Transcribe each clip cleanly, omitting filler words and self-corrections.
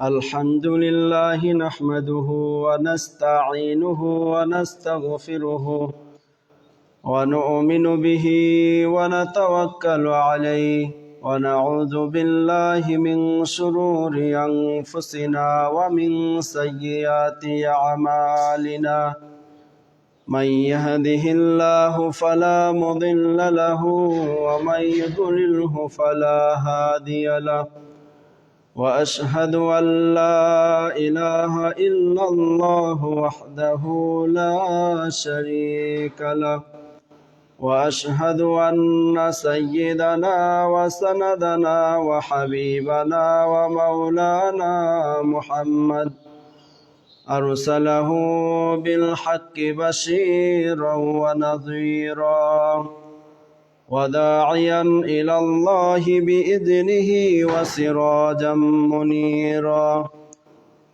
الحمد لله نحمده ونستعينه ونستغفره ونؤمن به ونتوكل عليه ونعوذ بالله من شرور أنفسنا ومن سيئات أعمالنا من يهده الله فلا مضل له ومن يضلله فلا هادي له وأشهد أن لا إله إلا الله وحده لا شريك له وأشهد أن سيدنا وسندنا وحبيبنا ومولانا محمد أرسله بالحق بشيرا ونذيرا وداعيا إلى الله بإذنه وسراجا منيرا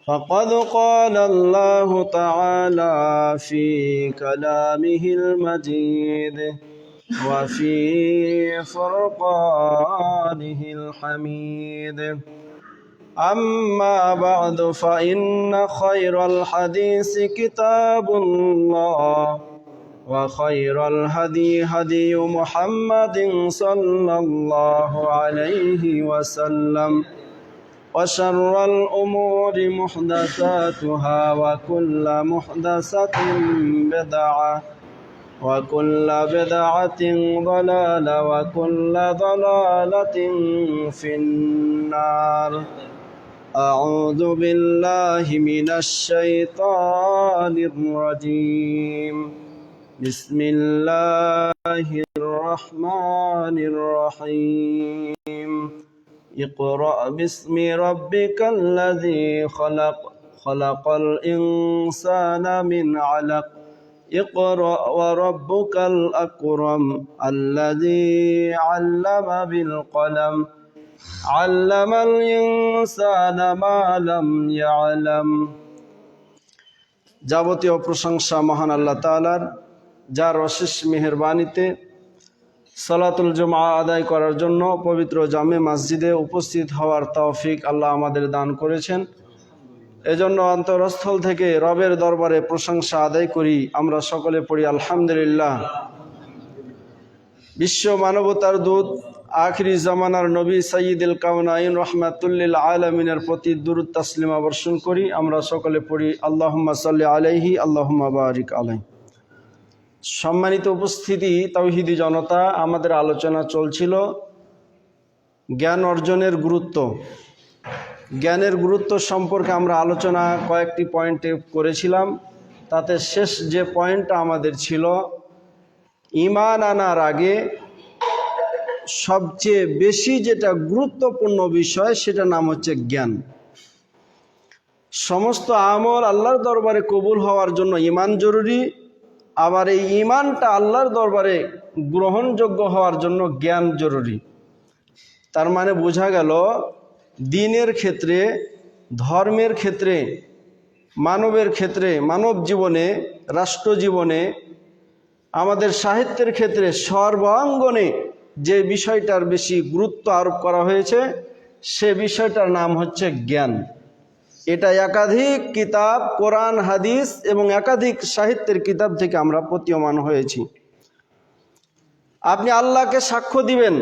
فقد قال الله تعالى في كلامه المجيد وفي فرقانه الحميد أما بعد فإن خير الحديث كتاب الله وخير الهدي هدي محمد صلى الله عليه وسلم وشر الأمور محدثاتها وكل محدثة بدعة وكل بدعة ضلالة وكل ضلالة في النار أعوذ بالله من الشيطان الرجيم بسم الله الرحمن الرحيم اقرأ باسم ربك الذي خلق خلق الإنسان من علق اقرأ وربك الأكرم الذي علم بالقلم علم الإنسان ما لم يعلم যাবতীয় প্রশংসা মহান আল্লাহ তাআলার, যার অশেষ মেহেরবানিতে সালাতুল জুমআ আদায় করার জন্য পবিত্র জামে মসজিদে উপস্থিত হওয়ার তৌফিক আল্লাহ আমাদের দান করেছেন। এজন্য অন্তরস্থল থেকে রবের দরবারে প্রশংসা আদায় করি। আমরা সকলে পড়ি আলহামদুলিল্লাহ। বিশ্ব মানবতার দূত আখিরি জামানার নবী সাইয়্যিদুল কাওনাইন রাহমাতুল্লিল আলামিনের প্রতি দুরূদ তাসলিমা বর্ষণ করি। আমরা সকলে পড়ি আল্লাহুম্মা সাল্লি আলাইহি আল্লাহুম্মা বারিক আলাইহি। সম্মানিত উপস্থিতি, তাওহীদি জনতা, আমাদের আলোচনা চলছিল জ্ঞান অর্জনের গুরুত্ব। জ্ঞানের গুরুত্ব সম্পর্কে আমরা আলোচনা কয়েকটি পয়েন্টে করেছিলাম। তাতে শেষ যে পয়েন্টটা আমাদের ছিল, ঈমান আনার আগে সবচেয়ে বেশি যেটা গুরুত্বপূর্ণ বিষয় সেটা নাম হচ্ছে জ্ঞান। সমস্ত আমল আল্লাহর দরবারে কবুল হওয়ার জন্য ঈমান জরুরি, আবার এই ঈমানটা আল্লাহর দরবারে গ্রহণযোগ্য হওয়ার জন্য জ্ঞান জরুরি। তার মানে বোঝা গেল দ্বীনের ক্ষেত্রে, ধর্মের ক্ষেত্রে, মানবের ক্ষেত্রে, মানব জীবনে, রাষ্ট্র জীবনে, আমাদের সাহিত্যের ক্ষেত্রে, সর্বাঙ্গনে যে বিষয়টার বেশি গুরুত্ব আরোপ করা হয়েছে সে বিষয়টার নাম হচ্ছে জ্ঞান। এটা একাধিক কিতাব, কোরআন, হাদিস এবং একাধিক সাহিত্যের কিতাব থেকে আমরা প্রতীয়মান হয়েছি। আপনি আল্লাহকে সাক্ষ্য দিবেন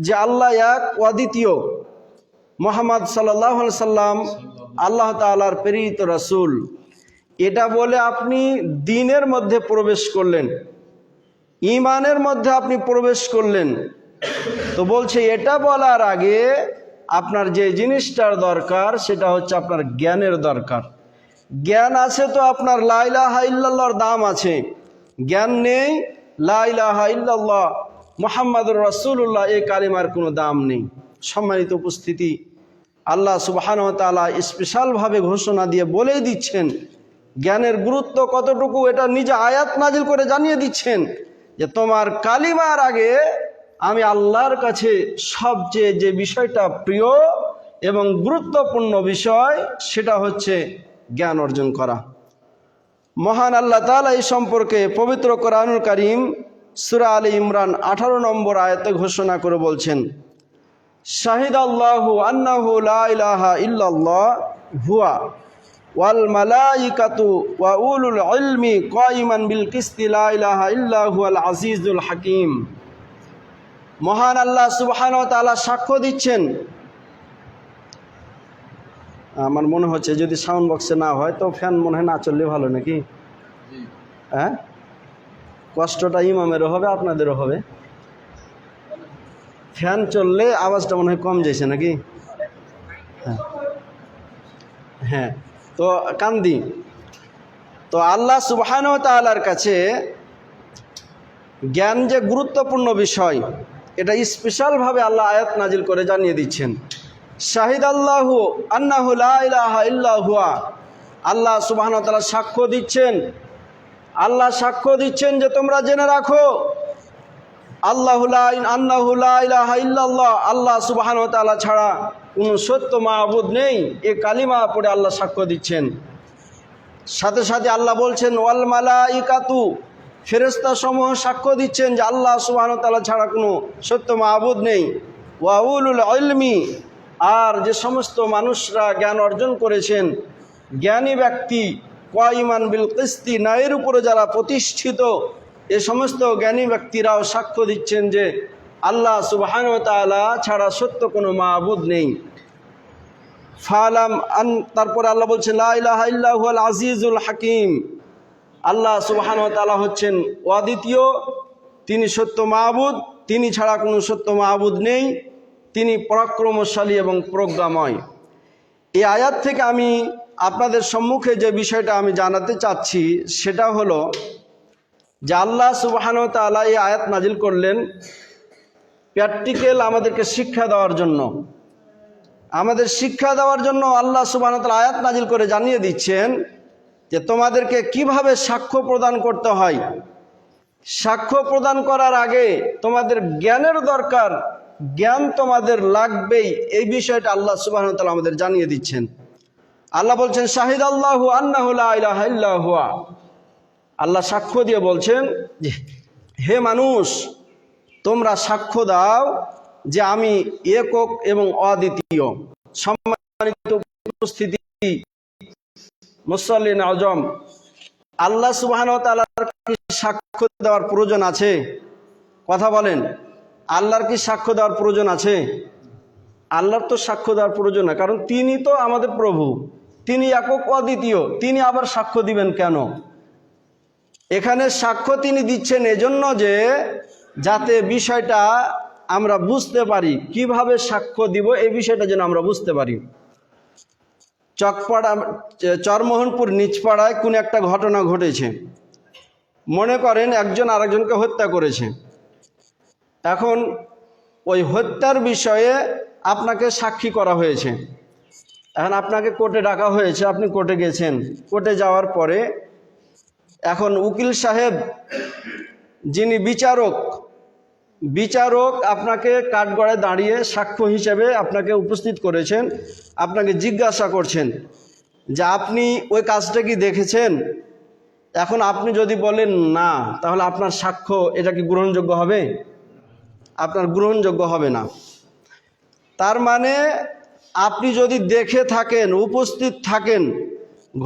যে আল্লাহ এক, অদ্বিতীয়, মুহাম্মদ সাল্লাল্লাহু আলাইহি সাল্লাম আল্লাহ তাআলার প্রেরিত রাসূল। এটা বলে আপনি দ্বীনের মধ্যে প্রবেশ করলেন, ঈমানের মধ্যে আপনি প্রবেশ করলেন। তো বলছে এটা বলার আগে আপনার যে জিনিসটার দরকার সেটা হচ্ছে আপনার জ্ঞানের দরকার। জ্ঞান আছে তো আপনার লা ইলাহা ইল্লাল্লাহর দাম আছে। জ্ঞান নেই, লা ইলাহা ইল্লাল্লাহ মুহাম্মাদুর রাসূলুল্লাহ এই কালিমার কোনো দাম নেই। সম্মানিত উপস্থিতি, আল্লাহ সুবহানাহু ওয়া তাআলা স্পেশালভাবে ঘোষণা দিয়ে বলেই দিচ্ছেন জ্ঞানের গুরুত্ব কতটুকু। এটা নিজে আয়াত নাজিল করে জানিয়ে দিচ্ছেন যে তোমার কালিমার আগে আমি আল্লাহর কাছে সবচেয়ে যে বিষয়টা প্রিয় এবং গুরুত্বপূর্ণ বিষয় সেটা হচ্ছে জ্ঞান অর্জন করা। মহান আল্লাহ তাআলা এই সম্পর্কে পবিত্র কোরআনুল কারীম সূরা আলী ইমরান 18 নম্বর আয়াতে ঘোষণা করে বলছেন, শাহিদাল্লাহু আন্নাহু লা ইলাহা ইল্লাল্লাহ হুয়া ওয়াল মালাইকাতু ওয়া উলুল ইলমি কাইমান বিল কিসতি লা ইলাহা ইল্লা হুয়াল আজিজুল হাকিম। মহান আল্লাহ সুবহানাহু ওয়া তাআলা সাক্ষ্য দিচ্ছেন। আমার মনে হচ্ছে যদি সাউন্ড বক্সে না হয় তো ফ্যান মনে হয় না চললে ভালো নাকি? হ্যাঁ, কষ্টটা ইমামেরও হবে আপনাদেরও হবে। ফ্যান চললে আওয়াজটা মনে হয় কম যাইছে নাকি? হ্যাঁ হ্যাঁ, তো কান্দি। তো আল্লাহ সুবহানাহু ওয়া তাআলার কাছে জ্ঞান যে গুরুত্বপূর্ণ বিষয়, এটা স্পেশালভাবে আল্লাহ আয়াত নাজিল করে জানিয়ে দিচ্ছেন। শাহিদাল্লাহু আন্নাহু লা ইলাহা ইল্লা হুয়া, আল্লাহ সুবহানাহু ওয়া তাআলা সাক্ষ্য দিচ্ছেন, আল্লাহ সাক্ষ্য দিচ্ছেন যে তোমরা জেনে রাখো আল্লাহু লা ইলাহা ইল্লাল্লাহ, আল্লাহ সুবহানাহু ওয়া তাআলা ছাড়া কোনো সত্য মাবুদ নেই। এ কালিমা পড়ে আল্লাহ সাক্ষ্য দিচ্ছেন। সাথে সাথে আল্লাহ বলছেন ওয়াল মালাইকাতু, ফেরেশতা সমূহ সাক্ষ্য দিচ্ছেন যে আল্লাহ সুবহানাহু ওয়া তাআলা ছাড়া কোনো সত্য মাবুদ নেই। ওয়া উলুল ইলমি, আর যে সমস্ত মানুষরা জ্ঞান অর্জন করেছেন, জ্ঞানী ব্যক্তি, কাইমান বিল কিসতি, ন্যায়ের উপরে যারা প্রতিষ্ঠিত, এ সমস্ত জ্ঞানী ব্যক্তিরাও সাক্ষ্য দিচ্ছেন যে আল্লাহ সুবহানাহু ওয়া তাআলা ছাড়া সত্য কোনো মাবুদ নেই। ফালাম আন, তারপরে আল্লাহ বলছেন লা ইলাহা ইল্লা হুয়াল আজিজুল হাকিম, আল্লাহ সুবহানাহু ওয়া তাআলা হচ্ছেন অদ্বিতীয়, তিনি সত্য মাবুদ, তিনি ছাড়া কোনো সত্য মাবুদ নেই, তিনি পরাক্রমশালী এবং প্রজ্ঞাময়। এই আয়াত থেকে আমি আপনাদের সম্মুখে যে বিষয়টা আমি জানাতে চাচ্ছি সেটা হলো যে আল্লাহ সুবহানাহু ওয়া তাআলা এই আয়াত নাজিল করলেন প্র্যাকটিক্যাল আমাদেরকে শিক্ষা দেওয়ার জন্য। আমাদের শিক্ষা দেওয়ার জন্য আল্লাহ সুবহানাহু ওয়া তাআলা আয়াত নাজিল করে জানিয়ে দিচ্ছেন যে তোমাদেরকে কিভাবে সাক্ষ্য প্রদান করতে হয়। সাক্ষ্য প্রদান করার আগে তোমাদের জ্ঞানের দরকার, জ্ঞান তোমাদের লাগবেই, এই বিষয়টা আল্লাহ সুবহানাহু ওয়া তাআলা আমাদের জানিয়ে দিচ্ছেন। আল্লাহ বলছেন শাহিদাল্লাহু আন্নাহু লা ইলাহা ইল্লা হুয়া, আল্লাহ সাক্ষ্য দিয়ে বলছেন যে হে মানুষ, তোমরা সাক্ষ্য দাও যে আমি একক এবং অদ্বিতীয়। সম্মানিত উপস্থিতি, মুসল্লিন আজম, আল্লাহ সুবহানাহু ওয়া তাআলার কি সাক্ষ্য দেওয়ার প্রয়োজন আছে? কথা বলেন, আল্লাহর কি সাক্ষ্য দেওয়ার প্রয়োজন আছে? আল্লাহর তো সাক্ষ্য দেওয়ার প্রয়োজন না, কারণ তিনি তো আমাদের প্রভু, তিনি একক অদ্বিতীয়, তিনি আবার সাক্ষ্য দিবেন কেন? এখানে সাক্ষ্য তিনি দিচ্ছেন এজন্য যে যাতে বিষয়টা আমরা বুঝতে পারি, কিভাবে সাক্ষ্য দিব এই বিষয়টা যেন আমরা বুঝতে পারি। চরমোহনপুর নিচপাড়ায় কোন একটা ঘটনা ঘটেছে। মনে করেন একজন আরেকজনকে হত্যা করেছে। এখন ওই হত্যার বিষয়ে আপনাকে সাক্ষী করা হয়েছে। এখন আপনাকে কোর্টে ডাকা হয়েছে, আপনি কোর্টে গেছেন। কোর্টে যাওয়ার পরে এখন উকিল সাহেব যিনি বিচারক আপনাকে কাঠগড়ায় দাঁড়িয়ে সাক্ষ্য হিসেবে আপনাকে উপস্থিত করেছেন, আপনাকে জিজ্ঞাসা করছেন যে আপনি ওই কাজটা কি দেখেছেন? এখন আপনি যদি বলেন না, তাহলে আপনার সাক্ষ্য এটা কি গ্রহণযোগ্য হবে? আপনার গ্রহণযোগ্য হবে না। তার মানে আপনি যদি দেখে থাকেন, উপস্থিত থাকেন,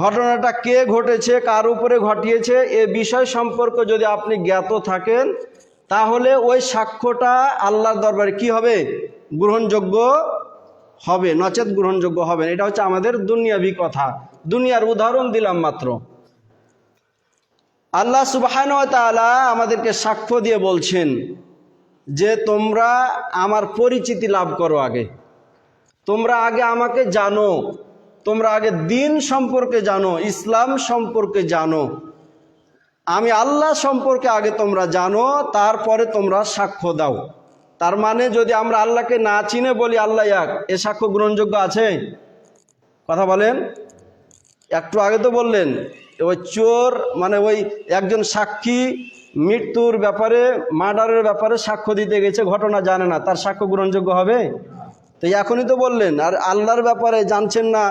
ঘটনাটা কে ঘটেছে, কার উপরে ঘটিয়েছে, এ বিষয় সম্পর্কে যদি আপনি জ্ঞাত থাকেন, তাহলে ওই সাক্ষ্যটা আল্লাহর দরবারে কি হবে? গ্রহণযোগ্য হবে, নচেত গ্রহণযোগ্য হবে না। এটা হচ্ছে আমাদের দুনিয়াবি কথা, দুনিয়ার উদাহরণ দিলাম মাত্র। আল্লাহ সুবহানাহু ওয়া তাআলা আমাদেরকে সাক্ষ্য দিয়ে বলছেন যে তোমরা আমার পরিচিতি লাভ করো, আগে তোমরা আগে আমাকে জানো, তোমরা আগে দিন সম্পর্কে জানো, ইসলাম সম্পর্কে জানো, আমি আল্লাহ সম্পর্কে আগে তোমরা জানো, তারপরে তোমরা সাক্ষ্য দাও। তার মানে যদি আমরা আল্লাহকে না চিনে বলি আল্লাহ এক, এ সাক্ষ্য গ্রহণযোগ্য আছে? কথা বলেন। একটু আগে তো বললেন ওই চোর, মানে ওই একজন সাক্ষী মৃত্যুর ব্যাপারে, মার্ডারের ব্যাপারে সাক্ষ্য দিতে গেছে, ঘটনা জানে না, তার সাক্ষ্য গ্রহণযোগ্য হবে? তো এখনই তো বললেন। আর আল্লাহর ব্যাপারে জানছেন না,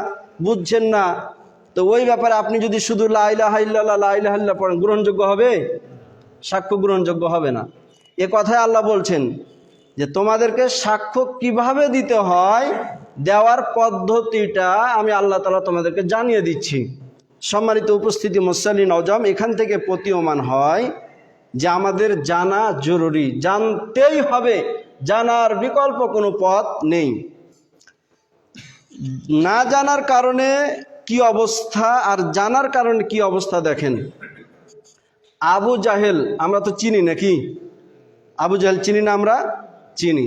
বুঝছেন না, তো ওই ব্যাপারে আপনি যদি শুধু লা ইলাহা ইল্লাল্লাহ লা ইলাহা ইল্লাল্লাহ পড়েন, গ্রহণযোগ্য হবে? সাক্ষ্য গ্রহণযোগ্য হবে না। এ কথায় আল্লাহ বলছেন যে তোমাদেরকে সাক্ষ্য কিভাবে দিতে হয়, দেওয়ার পদ্ধতিটা আমি আল্লাহ তাআলা তোমাদেরকে জানিয়ে দিচ্ছি। সম্মানিত উপস্থিতি মুসল্লি নওজম, এখান থেকে প্রতীয়মান হয় যে আমাদের জানা জরুরি, জানতেই হবে, জানার বিকল্প কোনো পথ নেই। না জানার কারণে কি অবস্থা আর জানার কারণে কি অবস্থা দেখেন। আবু জাহেল আমরা তো চিনি নাকি? আবু জাহেল চিনি না? আমরা চিনি।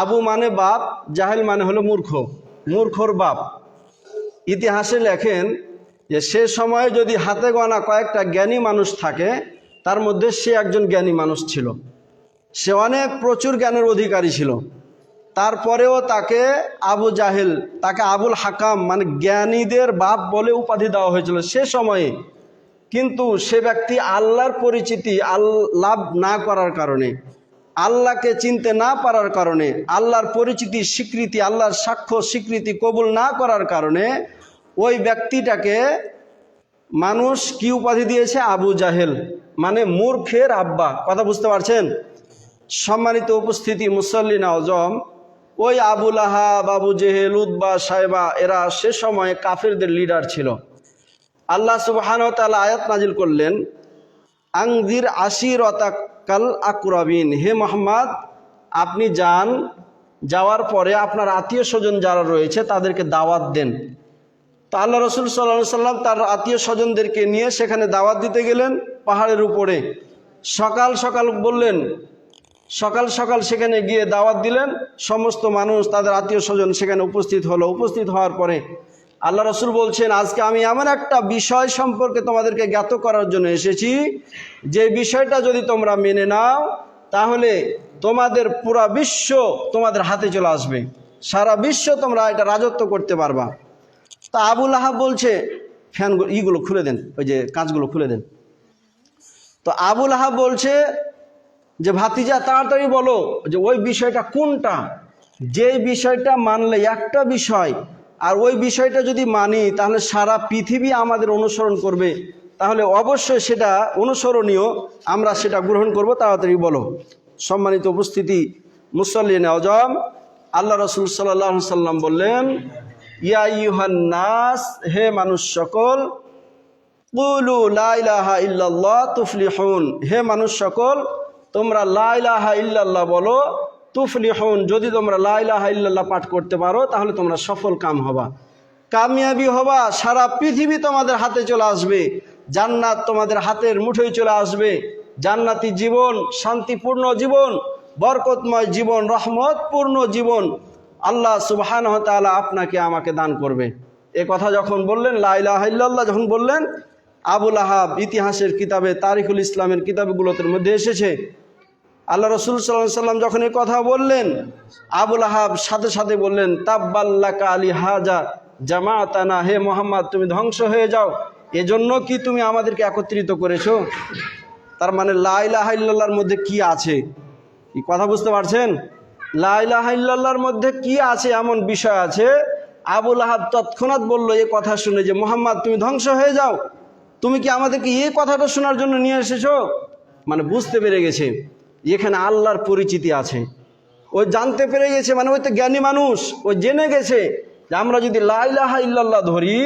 আবু মানে বাপ, জাহেল মানে হলো মূর্খ, মূর্খর বাপ। ইতিহাসে লেখেন যে সে সময়ে যদি হাতে গোনা কয়েকটা জ্ঞানী মানুষ থাকে, তার মধ্যে সে একজন জ্ঞানী মানুষ ছিল। সে অনেক প্রচুর জ্ঞানের অধিকারী ছিল। তারপরেও তাকে আবু জাহেল, তাকে আবুল হাকাম মানে জ্ঞানীদের বাপ বলে উপাধি দেওয়া হয়েছিল সে সময়ে। কিন্তু সে ব্যক্তি আল্লাহর পরিচিতি লাভ না করার কারণে, আল্লাহকে চিনতে না পারার কারণে, আল্লাহর পরিচিতি স্বীকৃতি, আল্লাহর সাক্ষ্য স্বীকৃতি কবুল না করার কারণে ওই ব্যক্তিটাকে মানুষ কি উপাধি দিয়েছে? আবু জাহেল মানে মূর্খের আব্বা। কথা বুঝতে পারছেন? সম্মানিত উপস্থিতি মুসল্লি নওজম, ওই আবু লাহাব, আবু জেহেল, উতবা, সাইবা এরা সে সময়ে কাফেরদের লিডার ছিল। আল্লাহ সুবহানাহু ওয়া তাআলা আয়াত নাজিল করলেন, আনজির আশিরাতাকাল আকরাবিন, হে মুহাম্মদ আপনি যান, যাওয়ার পরে আপনার আত্মীয় স্বজন যারা রয়েছে তাদেরকে দাওয়াত দেন। তো আল্লাহ রসুল সাল্লাল্লাহু আলাইহি সাল্লাম তার আত্মীয় স্বজনদেরকে নিয়ে সেখানে দাওয়াত দিতে গেলেন পাহাড়ের উপরে। সকাল সকাল বললেন, সকাল সকাল সেখানে গিয়ে দাওয়াত দিলেন। সমস্ত মানুষ তাদের আত্মীয় স্বজন সেখানে উপস্থিত হলো। উপস্থিত হওয়ার পরে আল্লাহ রসুল বলছেন, আজকে আমি এমন একটা বিষয় সম্পর্কে তোমাদেরকে জ্ঞাত করার জন্য এসেছি, যে বিষয়টা যদি তোমরা মেনে নাও তাহলে তোমাদের পুরা বিশ্ব তোমাদের হাতে চলে আসবে, সারা বিশ্ব তোমরা এটা রাজত্ব করতে পারবা। তা আবু লাহাব বলছে, ইগুলো খুলে দেন, ওই যে কাঁচগুলো খুলে দেন। তো আবু লাহাব বলছে যে ভাতিজা তাড়াতাড়ি বলো যে ওই বিষয়টা কোনটা, যে বিষয়টা মানলে একটা বিষয়, আর ওই বিষয়টা যদি মানি তাহলে সারা পৃথিবী আমাদের অনুসরণ করবে, তাহলে অবশ্যই সেটা অনুসরণীয়, আমরা সেটা গ্রহণ করব, তাড়াতাড়ি বলো। সম্মানিত উপস্থিতি মুসল্লিন আজম, আল্লাহ রসুল সাল্লাল্লাহু আলাইহি সাল্লাম বললেন, ইয়া আইয়ুহান নাস, হে মানুষ সকল, কুলু লা ইলাহা ইল্লাল্লাহ তুফলিহুন, হে মানুষ সকল তোমরা লা ইলাহা ইল্লাল্লাহ বলো, তুফলিহুন, যদি তোমরা লা ইলাহা ইল্লাল্লাহ পাঠ করতে পারো তাহলে তোমরা সফল কাম হবা, কামিয়াবি হবা, সারা পৃথিবী তোমাদের হাতে চলে আসবে, জান্নাত তোমাদের হাতের মুঠোয় চলে আসবে, জান্নাতি জীবন, শান্তিপূর্ণ জীবন, বরকতময় জীবন, রহমতপূর্ণ জীবন আল্লাহ সুবহানাহু ওয়া তাআলা আপনাকে আমাকে দান করবে। এ কথা যখন বললেন, লা ইলাহা ইল্লাল্লাহ যখন বললেন, আবু লাহাব, ইতিহাসের কিতাবে তারিখুল ইসলামের কিতাবগুলোর মধ্যে এসেছে, আল্লাহ রসুল সাল্লাল্লাহু আলাইহি সাল্লাম যখন এই কথা বললেন, আবু লাহাব সাথে সাথে বললেন, তাব্বাল্লাকা আলি হাজা জামাতানা, হে মোহাম্মদ তুমি ধ্বংস হয়ে যাও, এজন্য কি তুমি আমাদেরকে একত্রিত করেছো? তার মানে লা ইলাহা ইল্লাল্লাহর মধ্যে কি আছে, কি কথা বুঝতে পারছেন? লা ইলাহা ইল্লাল্লাহর মধ্যে কি আছে, এমন বিষয় আছে। আবু লাহাব তৎক্ষণাৎ বলল এই কথা শুনে যে মোহাম্মদ তুমি ধ্বংস হয়ে যাও, তুমি কি আমাদেরকে এই কথাটা শোনার জন্য নিয়ে এসেছো? মানে বুঝতে পেরে গেছে এখানে আল্লাহর পরিচিতি আছে, ও জানতে পেরে গেছে, মানে ওই তো জ্ঞানী মানুষ, ও জেনে গেছে যে আমরা যদি লা ইলাহা ইল্লাল্লাহ ধরি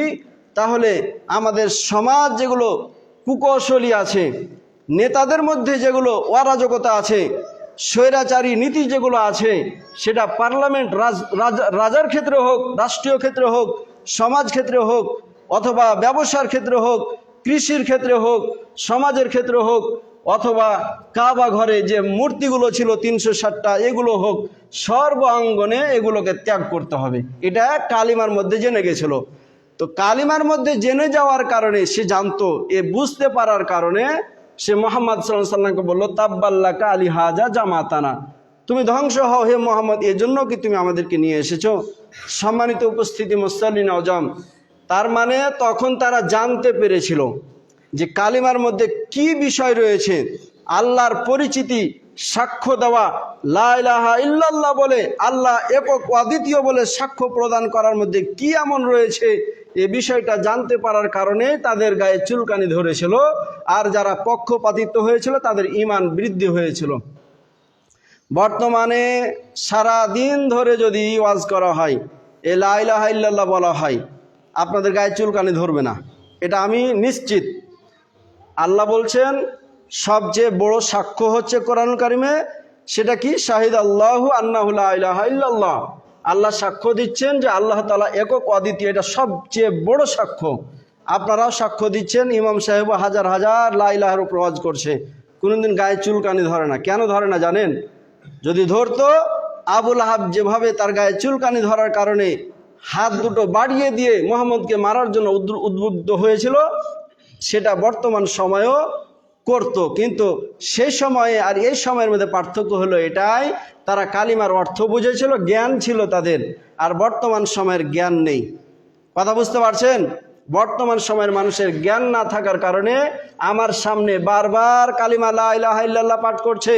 তাহলে আমাদের সমাজ যেগুলো কুকৌশলী আছে, নেতাদের মধ্যে যেগুলো অরাজকতা আছে, স্বৈরাচারী নীতি যেগুলো আছে, সেটা পার্লামেন্ট, রাজার ক্ষেত্রে হোক, রাষ্ট্রীয় ক্ষেত্রে হোক, সমাজ ক্ষেত্রে হোক, অথবা ব্যবসার ক্ষেত্রে হোক, কৃষির ক্ষেত্রে হোক, সমাজের ক্ষেত্রে হোক, অথবা কাবা ঘরে যে মূর্তিগুলো ছিল 360টা, এগুলো হোক, সর্বাঙ্গনে এগুলোকে ত্যাগ করতে হবে। এটা কালিমার মধ্যে জেনে গেছিল। তো কালিমার মধ্যে জেনে যাওয়ার কারণে সে জানতো, এ বুঝতে পারার কারণে সে মুহাম্মদ সাল্লাল্লাহু আলাইহি সাল্লামকে বলল, তাব্বাল্লাকা আলি হাজা জামাতানা, তুমি ধ্বংস হও হে মুহাম্মদ, এজন্য কি তুমি আমাদেরকে নিয়ে এসেছো? সম্মানিত উপস্থিতি মুসল্লিন আজম, তার মানে তখন তারা জানতে পেরেছিল যে কালিমার মধ্যে কি বিষয় রয়েছে, আল্লাহর পরিচিতি, সাক্ষ্য দেওয়া, লা ইলাহা ইল্লাল্লাহ বলে, আল্লাহ একক অদ্বিতীয় বলে সাক্ষ্য প্রদান করার মধ্যে কি এমন রয়েছে, এই বিষয়টা জানতে পারার কারণে তাদের গায়ে চুলকানি ধরেছিল, আর যারা পক্ষপাতিত্ব হয়েছিল তাদের ঈমান বৃদ্ধি হয়েছিল। বর্তমানে সারা দিন ধরে যদি ওয়াজ করা হয়, এ লা ইলাহা ইল্লাল্লাহ বলা হয়, আপনাদের গায়ে চুলকানি ধরবে না, এটা আমি নিশ্চিত। আল্লাহ বলছেন সবচেয়ে বড় সাক্ষ্য হচ্ছে কোরআনুল কারিমে, সেটা কি? শাহিদ আল্লাহু আন্নাহু লা ইলাহা ইল্লাল্লাহ। আল্লাহ সাক্ষ্য দিচ্ছেন যে আল্লাহ তাআলা একক অদ্বিতীয়, এটা সবচেয়ে বড় সাক্ষ্য। আপনারাও সাক্ষ্য দিচ্ছেন, ইমাম সাহেব হাজার হাজার লা ইলাহার উপর ওয়াজ করছে, কোনোদিন গায়ে চুলকানি ধরে না। কেন ধরে না জানেন? যদি ধরতো, আবুল আহাব যেভাবে তার গায়ে চুলকানি ধরার কারণে হাত দুটো বাড়িয়ে দিয়ে মুহাম্মদকে মারার জন্য উদ্বুদ্ধ হয়েছিল, সেটা বর্তমান সময়েও করত। কিন্তু সেই সময়ে আর এই সময়ের মধ্যে পার্থক্য হলো এটাই, তারা কালিমার অর্থ বুঝেছিল, জ্ঞান ছিল তাদের, আর বর্তমান সময়ের জ্ঞান নেই। কথা বুঝতে পারছেন? বর্তমান সময়ের মানুষের জ্ঞান না থাকার কারণে আমার সামনে বারবার কালিমা লা ইলাহা ইল্লাল্লাহ পাঠ করছে,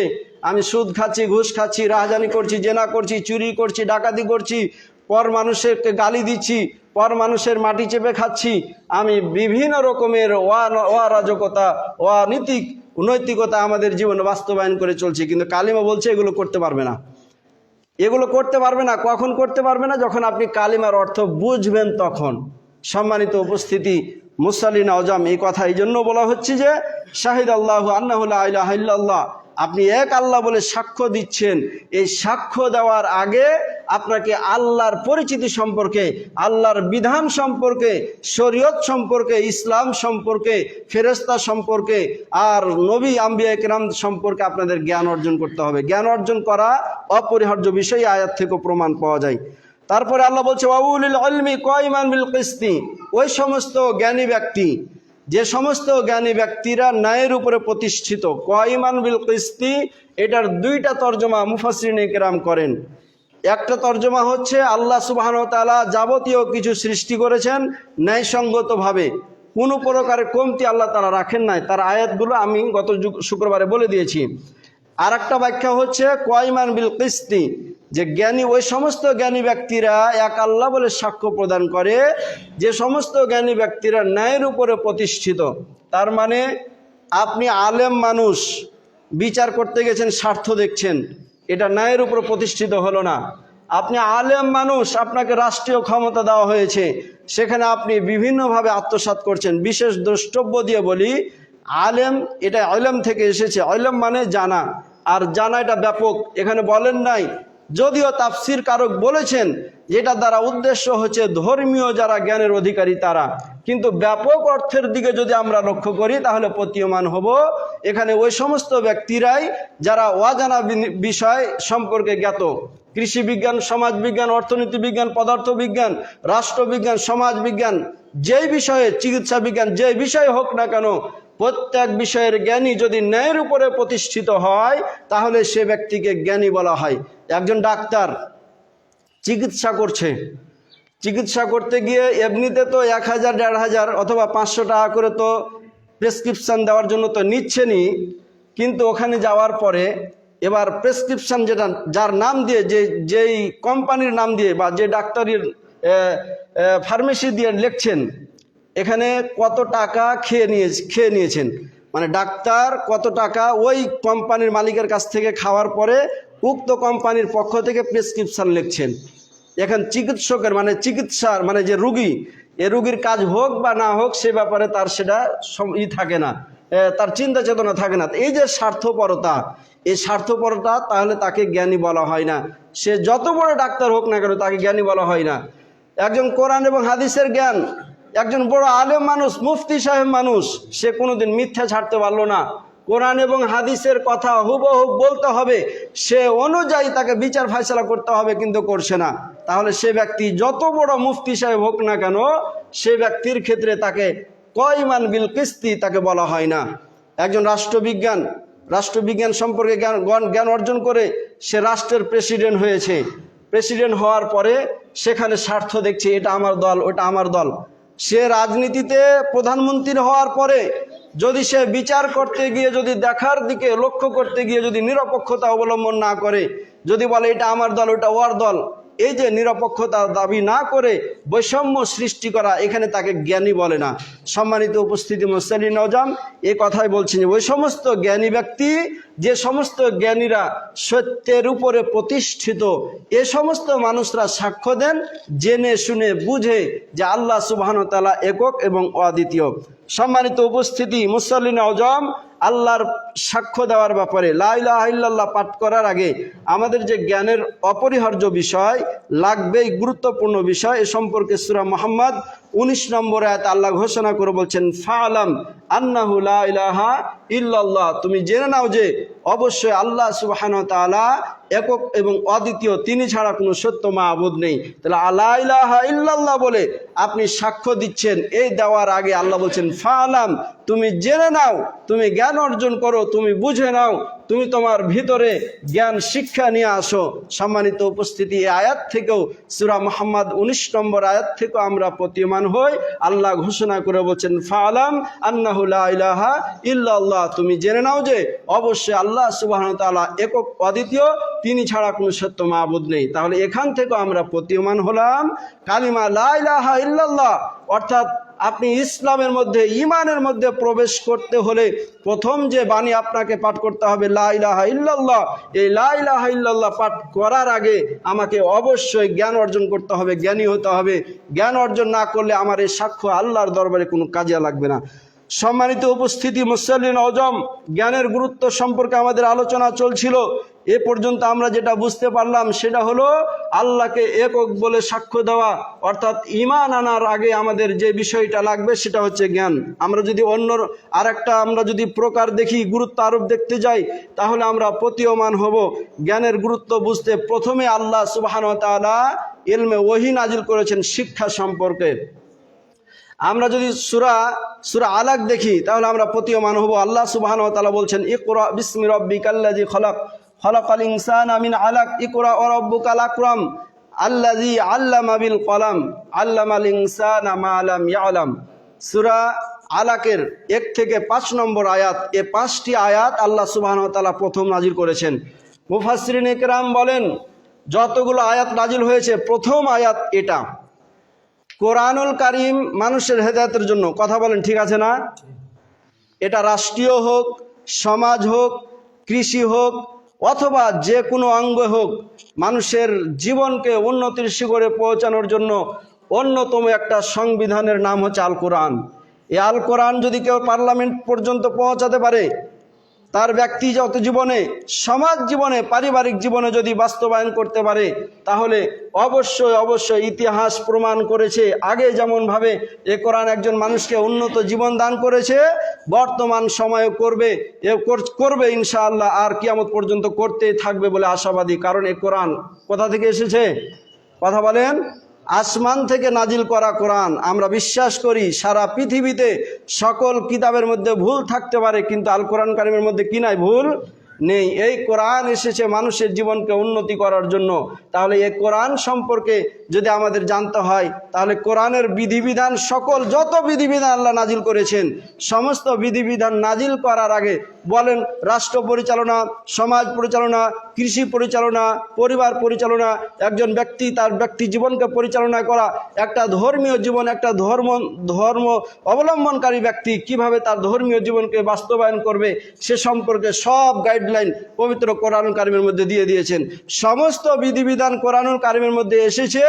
আমি সুদ খাচ্ছি, ঘুষ খাচ্ছি, রাহাজানি করছি, জেনা করছি, চুরি করছি, ডাকাতি করছি, পর মানুষেরকে গালি দিচ্ছি, পর মানুষের মাটি চেপে খাচ্ছি, আমি বিভিন্ন রকমের অরাজকতা, অনৈতিকতা আমাদের জীবনে বাস্তবায়ন করে চলছি। কিন্তু কালিমা বলছে এগুলো করতে পারবে না, এগুলো করতে পারবে না। কখন করতে পারবে না? যখন আপনি কালিমার অর্থ বুঝবেন তখন। সম্মানিত উপস্থিতি, মুসাল্লিন আওজাম, এই কথা এই জন্য বলা হচ্ছে যে শাহিদ আল্লাহু আন্নাহু লা ইলাহা ইল্লাল্লাহ, আপনি এক আল্লাহ বলে সাক্ষ্য দিচ্ছেন। এই সাক্ষ্য দেওয়ার আগে আপনাকে আল্লাহর পরিচিতি সম্পর্কে, আল্লাহর বিধান সম্পর্কে, শরীয়ত সম্পর্কে, ইসলাম সম্পর্কে, ফেরেশতা সম্পর্কে, আর নবী আম্বিয়া কিরাম সম্পর্কে আপনাদের জ্ঞান অর্জন করতে হবে। জ্ঞান অর্জন করা অপরিহার্য বিষয়, আয়াত থেকে প্রমাণ পাওয়া যায়। তারপরে আল্লাহ বলছে ওয়াউলিল ইলমি কায়িমান বিল কিসতি, ওই সমস্ত জ্ঞানী ব্যক্তি, যে সমস্ত জ্ঞানী ব্যক্তিরা ন্যায়ের উপরে প্রতিষ্ঠিত। কায়িমান বিল কিসতি, এটার দুইটা তর্জমা মুফাসসিরিনে কেরাম করেন। একটা তর্জমা হচ্ছে আল্লাহ সুবহানাহু ওয়া তাআলা যাবতীয় কিছু সৃষ্টি করেছেন ন্যায়সঙ্গতভাবে, কোনো প্রকারের কমতি আল্লাহ তাআলা রাখেন নাই। তার আয়াতগুলো আমি গত শুক্রবারে বলে দিয়েছি। আর একটা ব্যাখ্যা হচ্ছে কায়িমান বিল কিসতি, যে জ্ঞানী, ওই সমস্ত জ্ঞানী ব্যক্তিরা এক আল্লাহ বলে সাক্ষ্য প্রদান করে, যে সমস্ত জ্ঞানী ব্যক্তিরা ন্যায়ের উপরে প্রতিষ্ঠিত। তার মানে আপনি আলেম মানুষ, বিচার করতে গেছেন, স্বার্থ দেখছেন, এটা ন্যায়ের উপর প্রতিষ্ঠিত হলো না। আপনি আলেম মানুষ, আপনাকে রাষ্ট্রীয় ক্ষমতা দেওয়া হয়েছে, সেখানে আপনি বিভিন্নভাবে আত্মসাৎ করছেন। বিশেষ দ্রষ্টব্য দিয়ে বলি, আলেম এটা ইলম থেকে এসেছে, ইলম মানে জানা, আর জানা এটা ব্যাপক, এখানে বলেন নাই। যদিও তাফসির কারক বলেছেন যেটা দ্বারা উদ্দেশ্য হচ্ছে ধর্মীয় যারা জ্ঞানের অধিকারী তারা, কিন্তু ব্যাপক অর্থের দিকে যদি আমরা লক্ষ্য করি তাহলে প্রতীয়মান হব এখানে ওই সমস্ত ব্যক্তিরাই যারা অজানা বিষয় সম্পর্কে জ্ঞাত। কৃষি বিজ্ঞান, সমাজ বিজ্ঞান, অর্থনীতি বিজ্ঞান, পদার্থ বিজ্ঞান, রাষ্ট্রবিজ্ঞান, সমাজ বিজ্ঞান, যেই বিষয়ে, চিকিৎসা বিজ্ঞান, যে বিষয় হোক না কেন, প্রত্যেক বিষয়ের জ্ঞানী যদি ন্যায়ের উপরে প্রতিষ্ঠিত হয় তাহলে সে ব্যক্তিকে জ্ঞানী বলা হয়। একজন ডাক্তার চিকিৎসা করছে, চিকিৎসা করতে গিয়ে এমনিতে তো 1000, 1500 অথবা 500 টাকা করে তো প্রেসক্রিপশান দেওয়ার জন্য তো নিচ্ছেনই, কিন্তু ওখানে যাওয়ার পরে এবার প্রেসক্রিপশান যেটা যার নাম দিয়ে, যেই কোম্পানির নাম দিয়ে বা যে ডাক্তারের ফার্মেসি দিয়ে লিখছেন, এখানে কত টাকা খেয়ে নিয়েছেন, মানে ডাক্তার কত টাকা ওই কোম্পানির মালিকের কাছ থেকে খাওয়ার পরে উক্ত কোম্পানির পক্ষ থেকে প্রেসক্রিপশান লিখছেন। এখন চিকিৎসকের মানে চিকিৎসার মানে যে রুগী, এ রুগীর কাজ হোক বা না হোক সে ব্যাপারে তার সেটা থাকে না, তার চিন্তা চেতনা থাকে না। এই যে স্বার্থপরতা, এই স্বার্থপরতা, তাহলে তাকে জ্ঞানী বলা হয় না। সে যত বড় ডাক্তার হোক না কেন তাকে জ্ঞানী বলা হয় না। একজন কোরআন এবং হাদিসের জ্ঞান, একজন বড় আলেম মানুষ, মুফতি সাহেব মানুষ, সে কোনোদিন মিথ্যা ছাড়তে পারলো না। কোরআন এবং হাদিসের কথা হুবহু বলতে হবে, সে অনুযায়ী তাকে বিচার ফায়সালা করতে হবে, কিন্তু করছে না। তাহলে সে ব্যক্তি যত বড় মুফতি সাহেব হোক না কেন, সে ব্যক্তির ক্ষেত্রে তাকে কায়িমান বিল কিসতি তাকে বলা হয় না। একজন রাষ্ট্রবিজ্ঞান সম্পর্কে জ্ঞান অর্জন করে সে রাষ্ট্রের প্রেসিডেন্ট হয়েছে, প্রেসিডেন্ট হওয়ার পরে সেখানে স্বার্থ দেখছে, এটা আমার দল, ওটা আমার দল। সে রাজনীতিতে প্রধানমন্ত্রী হওয়ার পরে যদি সে বিচার করতে গিয়ে, যদি দেখার দিকে লক্ষ্য করতে গিয়ে যদি নিরপেক্ষতা অবলম্বন না করে, যদি বলে এটা আমার দল, ওটা ওর দল, এই যে নিরপেক্ষতার দাবি না করে বৈষম্য সৃষ্টি করা, এখানে তাকে জ্ঞানী বলে না। সম্মানিত উপস্থিতি মুসল্লি নওজোয়ান, এ কথাই বলছেন যে ওই সমস্ত জ্ঞানী ব্যক্তি, যে সমস্ত জ্ঞানীরা সত্যের উপরে প্রতিষ্ঠিত, এ সমস্ত মানুষরা সাক্ষ্য দেন জেনে শুনে বুঝে যে আল্লাহ সুবহানাহু ওয়া তাআলা একক এবং অদ্বিতীয়। সম্মানিত উপস্থিতি মুসল্লি নওজোয়ান, আল্লাহর সাক্ষ্য দেওয়ার ব্যাপারে লা ইলাহা ইল্লাল্লাহ পাঠ করার আগে আমাদের যে জ্ঞানের অপরিহার্য বিষয় লাগবেই, গুরুত্বপূর্ণ বিষয়, এ সম্পর্কে সূরা মুহাম্মদ 19 নম্বর আয়াতে আল্লাহ ঘোষণা করে বলছেন, ফাআলাম আন্নাহু লা ইলাহা ইল্লাল্লাহ, তুমি জেনে নাও যে অবশ্যই আল্লাহ সুবহানাহু ওয়া তাআলা একক এবং অদ্বিতীয়, তিনি ছাড়া কোনো সত্য মাবুদ নেই। তাহলে লা ইলাহা ইল্লাল্লাহ বলে আপনি সাক্ষ্য দিচ্ছেন, এই দেওয়ার আগে আল্লাহ বলছেন ফাআলাম, তুমি জেনে নাও, তুমি জ্ঞান অর্জন করো, তুমি বুঝে নাও, তুমি তোমার ভিতরে জ্ঞান শিক্ষা নিয়ে আসো। সম্মানিত উপস্থিতি, এই আয়াত থেকেও সূরা মুহাম্মদ 19 নম্বর আয়াত থেকেও আমরা প্রতীয়মান হই। আল্লাহ ঘোষণা করে বলছেন ফাআলাম আন্নাহু লা ইলাহা ইল্লাল্লাহ, তুমি জেনে নাও যে অবশ্যই আল্লাহ সুবহানাহু ওয়া তাআলা একক অদ্বিতীয়, তিনি ছাড়া কোনো সত্য মাবুদ নেই। তাহলে এখান থেকে আমরা প্রতীয়মান হলাম কালিমা লা ইলাহা ইল্লাল্লাহ, অর্থাৎ আপনি ইসলামের মধ্যে, ঈমানের মধ্যে প্রবেশ করতে হলে প্রথম যে বাণী আপনাকে পাঠ করতে হবে লা ইলাহা ইল্লাল্লাহ। এই লা ইলাহা ইল্লাল্লাহ পাঠ করার আগে আমাকে অবশ্যই জ্ঞান অর্জন করতে হবে, জ্ঞানী হতে হবে। জ্ঞান অর্জন না করলে আমার এই সাক্ষ্য আল্লাহর দরবারে কোনো কাজে লাগবে না। সম্মানিত উপস্থিতি মুসল্লি নওজোয়ান, জ্ঞানের গুরুত্ব সম্পর্কে আমাদের আলোচনা চলছিল। এ পর্যন্ত আমরা যেটা বুঝতে পারলাম সেটা হলো আল্লাহকে একক বলে সাক্ষ্য দেওয়া, অর্থাৎ ঈমান আনার আগে আমাদের যে বিষয়টা লাগবে সেটা হচ্ছে জ্ঞান। আমরা যদি অন্য আরেকটা আমরা যদি প্রকার দেখি, গুরুত্ব আরোপ দেখতে যাই, তাহলে আমরা প্রতীয়মান হব। জ্ঞানের গুরুত্ব বুঝতে প্রথমে আল্লাহ সুবহানাহু ওয়া তাআলা ইলমে ওহী নাজিল করেছেন শিক্ষা সম্পর্কে। আমরা যদি সূরা আলাক দেখি তাহলে আমরা প্রতীয়মান হব। আল্লাহ সুবহানাহু ওয়া তাআলা বলছেন, ইকরা বিসমি রাব্বিকাল্লাযী খালাক, খালাকাল ইনসানা মিন আলাক, ইকরা ওয়া রাব্বুকাল আকরাম আল্লাযী আল্লামা বিল কলাম আল্লামাল ইনসানা মা লাম ইয়ালাম। সূরা আলাকের 1 থেকে 5 নম্বর আয়াত, এই 5টি আয়াত আল্লাহ সুবহানাহু ওয়া তাআলা প্রথম নাজিল করেছেন। মুফাসসিরিন ইকরাম বলেন, যতগুলো আয়াত নাজিল হয়েছে প্রথম আয়াত এটা। কোরআনুল কারীম মানুষের হেদায়েতের জন্য, কথা বলেন ঠিক আছে না? এটা রাষ্ট্রীয় হোক, সমাজ হোক, কৃষি হোক, অথবা যে কোনো অঙ্গ হোক, মানুষের জীবনকে উন্নতির শিখরে পৌঁছানোর জন্য অন্যতম একটা সংবিধানের নাম হচ্ছে আল কোরআন। এই আল কোরআন যদি কেউ পার্লামেন্ট পর্যন্ত পৌঁছাতে পারে, তার ব্যক্তিগত জীবনে, সমাজ জীবনে, পারিবারিক জীবনে যদি বাস্তবায়ন করতে পারে, তাহলে অবশ্যই ইতিহাস প্রমাণ করেছে আগে যেমনভাবে এ কোরআন একজন মানুষকে উন্নত জীবন দান করেছে, বর্তমান সময়ে করবে ইনশাআল্লাহ, আর কিয়ামত পর্যন্ত করতেই থাকবে বলে আশাবাদী। কারণ এ কোরআন কোথা থেকে এসেছে? কথা বলেন। আসমান থেকে নাজিল করা কোরআন। আমরা বিশ্বাস করি সারা পৃথিবীতে সকল কিতাবের মধ্যে ভুল থাকতে পারে, কিন্তু আল কোরআন কারীমের মধ্যে কি নাই? ভুল নেই। এই কোরআন এসেছে মানুষের জীবনকে উন্নতি করার জন্য। তাহলে এই কোরআন সম্পর্কে যদি আমাদের জানতে হয়, তাহলে কোরআনের বিধিবিধান, সকল যত বিধিবিধান আল্লাহ নাজিল করেছেন, সমস্ত বিধিবিধান নাজিল করার আগে বলেন রাষ্ট্র পরিচালনা, সমাজ পরিচালনা, কৃষি পরিচালনা, পরিবার পরিচালনা, একজন ব্যক্তি তার ব্যক্তি জীবনকে পরিচালনা করা, একটা ধর্মীয় জীবন, একটা ধর্ম অবলম্বনকারী ব্যক্তি কিভাবে তার ধর্মীয় জীবনকে বাস্তবায়ন করবে, সে সম্পর্কে সব গাইডলাইন পবিত্র কোরআনুল কারীমের মধ্যে দিয়ে দিয়েছেন। সমস্ত বিধিবিধান কোরআনুল কারীমের মধ্যে এসেছে।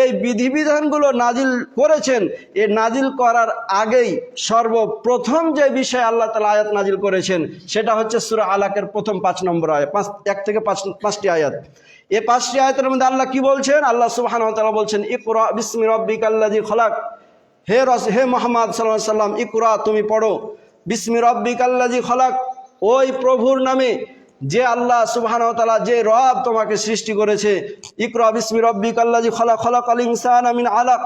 এই বিধিবিধানগুলো নাজিল করেছেন, এই নাজিল করার আগেই সর্বপ্রথম যে বিষয় আল্লাহ তাআলা আয়াত নাজিল করেছেন সেটা হচ্ছে সূরা আলাকের প্রথম 5 নম্বর আয়াত, 1 থেকে 5টি আয়াত। এই 5টি আয়াতের মধ্যে আল্লাহ কি বলছেন? আল্লাহ সুবহানাহু ওয়া তাআলা বলছেন, ইকরা বিসমি রাব্বিকাল্লাযী খালাক, হে মুহাম্মদ সাল্লাল্লাহু আলাইহি সাল্লাম, ইকরা তুমি পড়ো, বিসমি রাব্বিকাল্লাযী খালাক, ওই প্রভুর নামে যে আল্লাহ সুবহানাহু ওয়া তাআলা, যে রব তোমাকে সৃষ্টি করেছে। ইকরা বিসমি রাব্বিকাল্লাযী খালাক, খালাকাল ইনসানা মিন আলাক,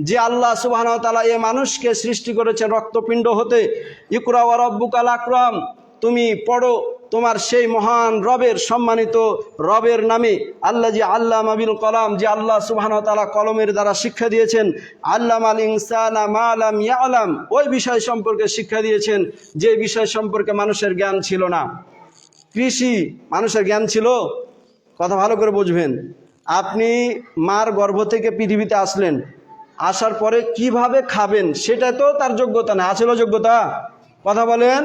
যে আল্লাহ সুবহানাহু ওয়া তাআলা এই মানুষকে সৃষ্টি করেছেন রক্তপিণ্ড হতে। ইকরা ওয়া রাব্বুকাল আকরাম, তুমি পড়ো তোমার সেই মহান রবের, সম্মানিত রবের নামে। আল্লাযী আল্লামা বিল কলাম, যে আল্লাহ সুবহানাহু ওয়া তাআলা কলমের দ্বারা শিক্ষা দিয়েছেন। আল্লামাল ইনসানা মা লাম ইয়ালাম, ওই বিষয় সম্পর্কে শিক্ষা দিয়েছেন যে বিষয় সম্পর্কে মানুষের জ্ঞান ছিল না। কৃষি, মানুষের জ্ঞান ছিল? কথা ভালো করে বুঝবেন। আপনি মার গর্ভ থেকে পৃথিবীতে আসলেন, আসার পরে কিভাবে খাবেন সেটা তো তার যোগ্যতা না, আছিল যোগ্যতা? কথা বলেন,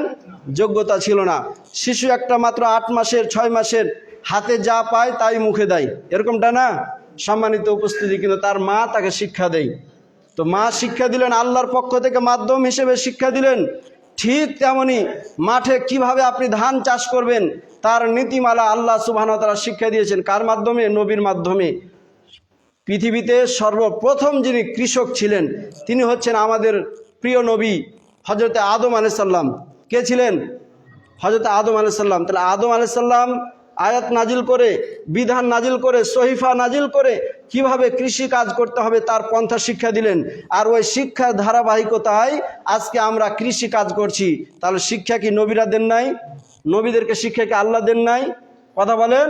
যোগ্যতা ছিল না। শিশু একটা মাত্র 8 মাসের 6 মাসের, হাতে যা পায় তাই মুখে দেয়, এরকমটা না সম্মানিত উপস্থিতি, কিন্তু তার মা তাকে শিক্ষা দেয়। তো মা শিক্ষা দিলেন, আল্লাহর পক্ষ থেকে মাধ্যম হিসেবে শিক্ষা দিলেন। ঠিক তেমনি মাঠে কিভাবে আপনি ধান চাষ করবেন তার নীতিমালা আল্লাহ সুবহানাহু ওয়া তাআলা শিক্ষা দিয়েছেন। কার মাধ্যমে? নবীর মাধ্যমে। পৃথিবীতে সর্বপ্রথম যিনি কৃষক ছিলেন তিনি হচ্ছেন আমাদের প্রিয় নবী হযরতে আদম আলাইহিস সালাম। কে ছিলেন? হযরতে আদম আলাইহিস সালাম। তাহলে আদম আলাইহিস সালাম আয়াত নাজিল করে, বিধান নাজিল করে, সহিফা নাজিল করে কিভাবে কৃষি কাজ করতে হবে তার পন্থা শিক্ষা দিলেন। আর ওই শিক্ষার ধারাবাহিকতায় আজকে আমরা কৃষি কাজ করছি। তাহলে শিক্ষা কি নবীরা দেন নাই? নবীদেরকে শিক্ষা কি আল্লাহ দেন নাই? কথা বলেন,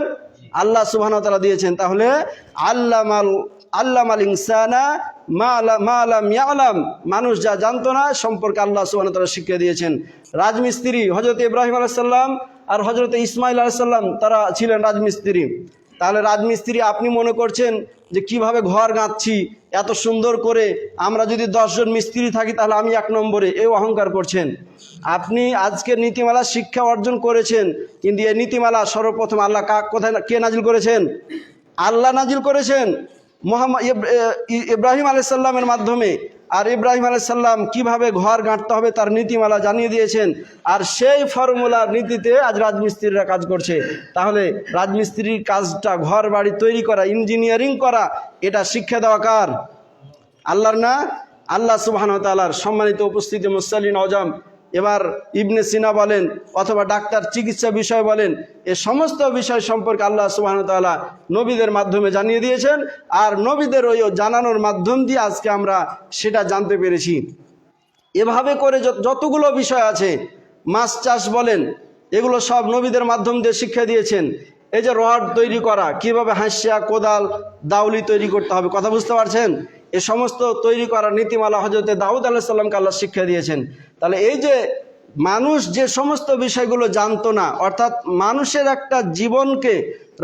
আল্লাহ সুবহানাহু ওয়া তাআলা দিয়েছেন। তাহলে আল্লামাল ইনসানা মা লাম ইয়ালাম, মানুষ যা জানতো না সম্পর্কে আল্লাহ সুবহানাহু ওয়া তাআলা শিক্ষা দিয়েছেন। রাজমিস্ত্রি হযরত ইব্রাহিম আলাইহিস সালাম আর হযরত ইসমাইল আলাইহিস সালাম তারা ছিলেন রাজমিস্ত্রি। তাহলে রাজমিস্ত্রি আপনি মনে করছেন যে কিভাবে ঘর গাঁথছি এত সুন্দর করে, আমরা যদি 10 জন মিস্ত্রি থাকি তাহলে আমি 1 নম্বরে, এই অহংকার করছেন। আপনি আজকে নীতিমালা শিক্ষা অর্জন করেছেন, কিন্তু এই নীতিমালা সর্বপ্রথম আল্লাহ কোথায় কে নাজিল করেছেন? আল্লাহ নাজিল করেছেন ইব্রাহিম আলাইহিস সালামের মাধ্যমে। আর ইব্রাহিম আলাইহিস সালাম কিভাবে ঘর গাঁথতে হবে তার নীতিমালা জানিয়ে দিয়েছেন। আর সেই ফর্মুলার নীতিতে আজ রাজমিস্ত্রিরা কাজ করছে। তাহলে রাজমিস্ত্রির কাজটা, ঘর বাড়ি তৈরি করা, ইঞ্জিনিয়ারিং করা, এটা শিক্ষা দেওয়া কার? আল্লাহর না? আল্লাহ সুবহানাহু ওয়া তাআলার। সম্মানিত উপস্থিতি মুসল্লিন আজম, এবার ইবনে সিনা বলেন অথবা ডাক্তার চিকিৎসা বিষয় বলেন, এ সমস্ত বিষয় সম্পর্কে আল্লাহ সুবহানাহু ওয়া তাআলা নবীদের মাধ্যমে জানিয়ে দিয়েছেন। আর নবীদের ওই জানানোর মাধ্যম দিয়ে আজকে আমরা সেটা জানতে পেরেছি। এভাবে করে যতগুলো বিষয় আছে, মাছ চাষ বলেন, এগুলো সব নবীদের মাধ্যম দিয়ে শিক্ষা দিয়েছেন। এই যে রড তৈরি করা, কিভাবে হাঁসিয়া, কোদাল, দাউলি তৈরি করতে হবে, কথা বুঝতে পারছেন? এ সমস্ত তৈরি করার নীতিমালা হযরতে দাউদ আলাইহিস সালামকে আল্লাহ শিক্ষা দিয়েছেন। তাহলে এই যে মানুষ যে সমস্ত বিষয়গুলো জানতো না, অর্থাৎ মানুষের একটা জীবনকে,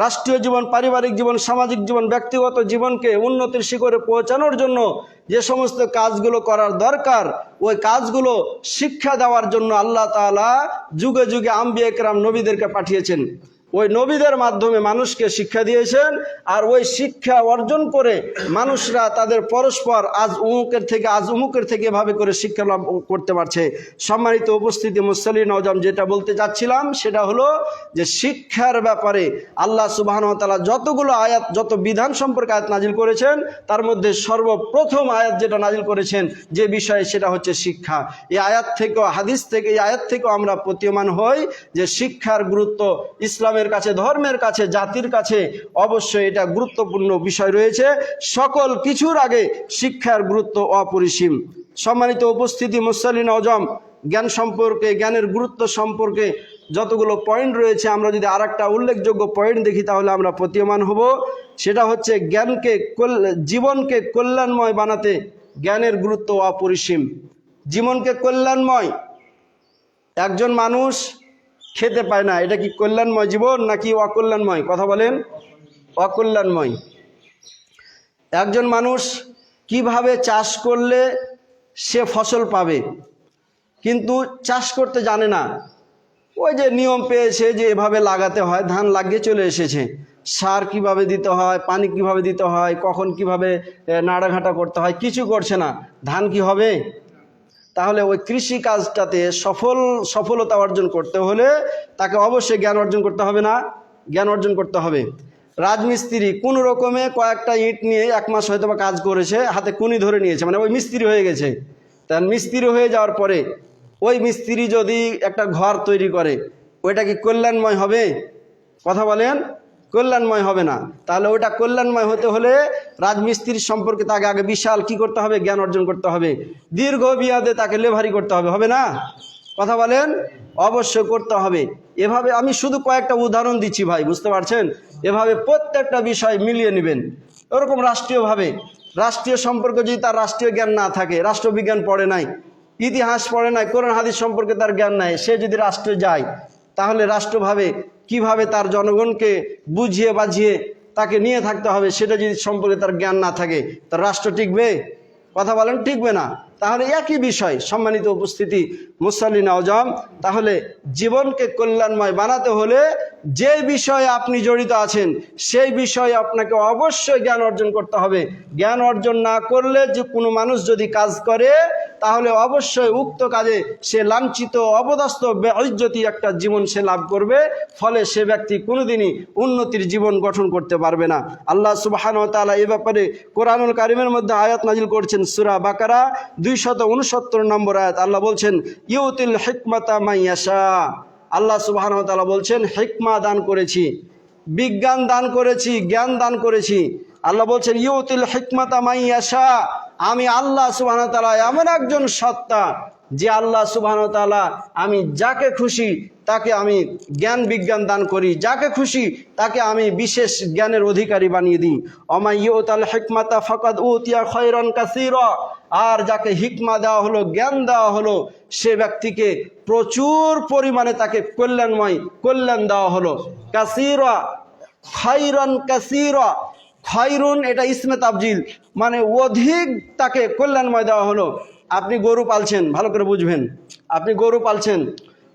রাষ্ট্রীয় জীবন, পারিবারিক জীবন, সামাজিক জীবন, ব্যক্তিগত জীবনকে উন্নতির শিখরে পৌঁছানোর জন্য যে সমস্ত কাজগুলো করার দরকার, ওই কাজগুলো শিক্ষা দেওয়ার জন্য আল্লাহ তাআলা যুগে যুগে আম্বিয়া কেরাম নবীদেরকে পাঠিয়েছেন। ওই নবীদের মাধ্যমে মানুষকে শিক্ষা দিয়েছেন। আর ওই শিক্ষা অর্জন করে মানুষরা তাদের পরস্পর আজ উমুকের থেকে এভাবে করে শিক্ষা লাভ করতে পারছে। সম্মানিত উপস্থিতি মুসল্লিন আজম, যেটা বলতে যাচ্ছিলাম সেটা হলো যে শিক্ষার ব্যাপারে আল্লাহ সুবহানাহু ওয়া তাআলা যতগুলো আয়াত, যত বিধান সম্পর্কে আয়াত নাজিল করেছেন, তার মধ্যে সর্বপ্রথম আয়াত যেটা নাজিল করেছেন যে বিষয়ে, সেটা হচ্ছে শিক্ষা। এই আয়াত থেকেও, হাদিস থেকে, এই আয়াত থেকেও আমরা প্রতীয়মান হই যে শিক্ষার গুরুত্ব ইসলামের কাছে, ধর্মের কাছে, জাতির কাছে অবশ্যই এটা গুরুত্বপূর্ণ বিষয় রয়েছে। সকল কিছুর আগে শিক্ষার গুরুত্ব অপরিসীম। সম্মানিত উপস্থিতি মুসল্লিন আজম, জ্ঞান সম্পর্কে, জ্ঞানের গুরুত্ব সম্পর্কে যতগুলো পয়েন্ট রয়েছে, আমরা যদি আরেকটা উল্লেখযোগ্য পয়েন্ট দেখি তাহলে আমরা প্রতীয়মান হব। সেটা হচ্ছে জীবনকে কল্যাণময় বানাতে জ্ঞানের গুরুত্ব অপরিসীম। জীবনকে কল্যাণময়, একজন মানুষ খেতে পায় না, এটা কি কল্যাণময় জীবন নাকি অকল্যাণময়? কথা বলেন, অকল্যাণময়। একজন মানুষ কিভাবে চাষ করলে সে ফসল পাবে, কিন্তু চাষ করতে জানে না। ওই যে নিয়ম পেয়েছে যে এভাবে লাগাতে হয়, ধান লাগিয়ে চলে এসেছে, সার কিভাবে দিতে হয়, পানি কিভাবে দিতে হয়, কখন কিভাবে নাড়াঘাটা করতে হয়, কিছু করছে না, ধান কি হবে? তাহলে ওই কৃষি কাজটাতে সফলতা অর্জন করতে হলে তাকে অবশ্যই জ্ঞান অর্জন করতে হবে না? জ্ঞান অর্জন করতে হবে। রাজমিস্ত্রি কোনো রকমে কয়েকটা ইট নিয়ে 1 মাস হয়তো বা কাজ করেছে, হাতে কুনি ধরে নিয়েছে, মানে ওই মিস্ত্রি হয়ে গেছে। তার মিস্ত্রি হয়ে যাওয়ার পরে ওই মিস্ত্রি যদি একটা ঘর তৈরি করে, ওইটা কি কল্যাণময় হবে? কথা বলেন, কল্যাণময় হবে না। তাহলে ওইটা কল্যাণময় হতে হলে রাজমিস্ত্রির সম্পর্কে তাকে আগে বিশাল কি করতে হবে? জ্ঞান অর্জন করতে হবে। দীর্ঘ মেয়াদে তাকে লেভারি করতে হবে, হবে না? কথা বলেন, অবশ্যই করতে হবে। এভাবে আমি শুধু কয়েকটা উদাহরণ দিচ্ছি ভাই, বুঝতে পারছেন? এভাবে প্রত্যেকটা বিষয় মিলিয়ে নেবেন। ওরকম রাষ্ট্রীয়ভাবে, রাষ্ট্রীয় সম্পর্কে যদি তার রাষ্ট্রীয় জ্ঞান না থাকে, রাষ্ট্রবিজ্ঞান পড়ে নাই, ইতিহাস পড়ে নাই, কোরআন হাদিস সম্পর্কে তার জ্ঞান নাই, সে যদি রাষ্ট্রে যায়, তাহলে রাষ্ট্রভাবে কিভাবে তার জনগণকে বুঝিয়ে বাঝিয়ে তাকে নিয়ে থাকতে হবে, সেটা যদি সম্পর্কে তার জ্ঞান না থাকে, তার রাষ্ট্র টিকবে? কথা বলেন, টিকবে না। তাহলে একই বিষয়, সম্মানিত উপস্থিতি মুসল্লি নওজোয়ান, তাহলে জীবনকে কল্যাণময় বানাতে হলে যে বিষয়ে আপনি জড়িত আছেন সেই বিষয়ে আপনাকে অবশ্যই জ্ঞান অর্জন করতে হবে। জ্ঞান অর্জন না করলে যে কোনো মানুষ যদি কাজ করে তাহলে অবশ্যই উক্ত কাজে সে লাঞ্ছিত, অপদস্থ, বেইজ্জতি একটা জীবন সে লাভ করবে। ফলে সে ব্যক্তি কোনোদিনই উন্নতির জীবন গঠন করতে পারবে না। আল্লাহ সুবহানাহু ওয়া তাআলা এই ব্যাপারে কোরআনুল কারীমের মধ্যে আয়াত নাজিল করছেন। সূরা বাকারা 269 নম্বর আয়াত। আল্লাহ বলছেন, ইউতিল হিকমাতা মাইয়াশা। আল্লাহ সুবহানাহু ওয়া তাআলা বলছেন, হিকমা দান করেছি, বিজ্ঞান দান করেছি, জ্ঞান দান করেছি। আল্লাহ বলছেন, ইউতিল হিকমাতা মাইয়াশা। আমি আল্লাহ সুবহানাহু ওয়া তাআলা এমন একজন সত্তা যে আল্লাহ সুবহানাহু ওয়া তাআলা আমি যাকে খুশি তাকে আমি জ্ঞান বিজ্ঞান দান করি, যাকে খুশি তাকে আমি বিশেষ জ্ঞানের অধিকারী বানিয়ে দিই। ওমা ইউতাল হিকমাতা ফাকাদ উতিয়া খায়রান কাসীরা। আর যাকে হিকমা দেওয়া হলো, জ্ঞান দেওয়া হলো, সে ব্যক্তিকে প্রচুর পরিমাণে তাকে কল্যাণ দেওয়া হলো। কাসীরা, খায়রান কাসীরা। খায়রুন এটা ইসমে তাবজিল, মানে অধিক তাকে কল্যাণময় দেওয়া হলো। আপনি গরু পালছেন, ভালো করে বুঝবেন। আপনি গরু পালছেন,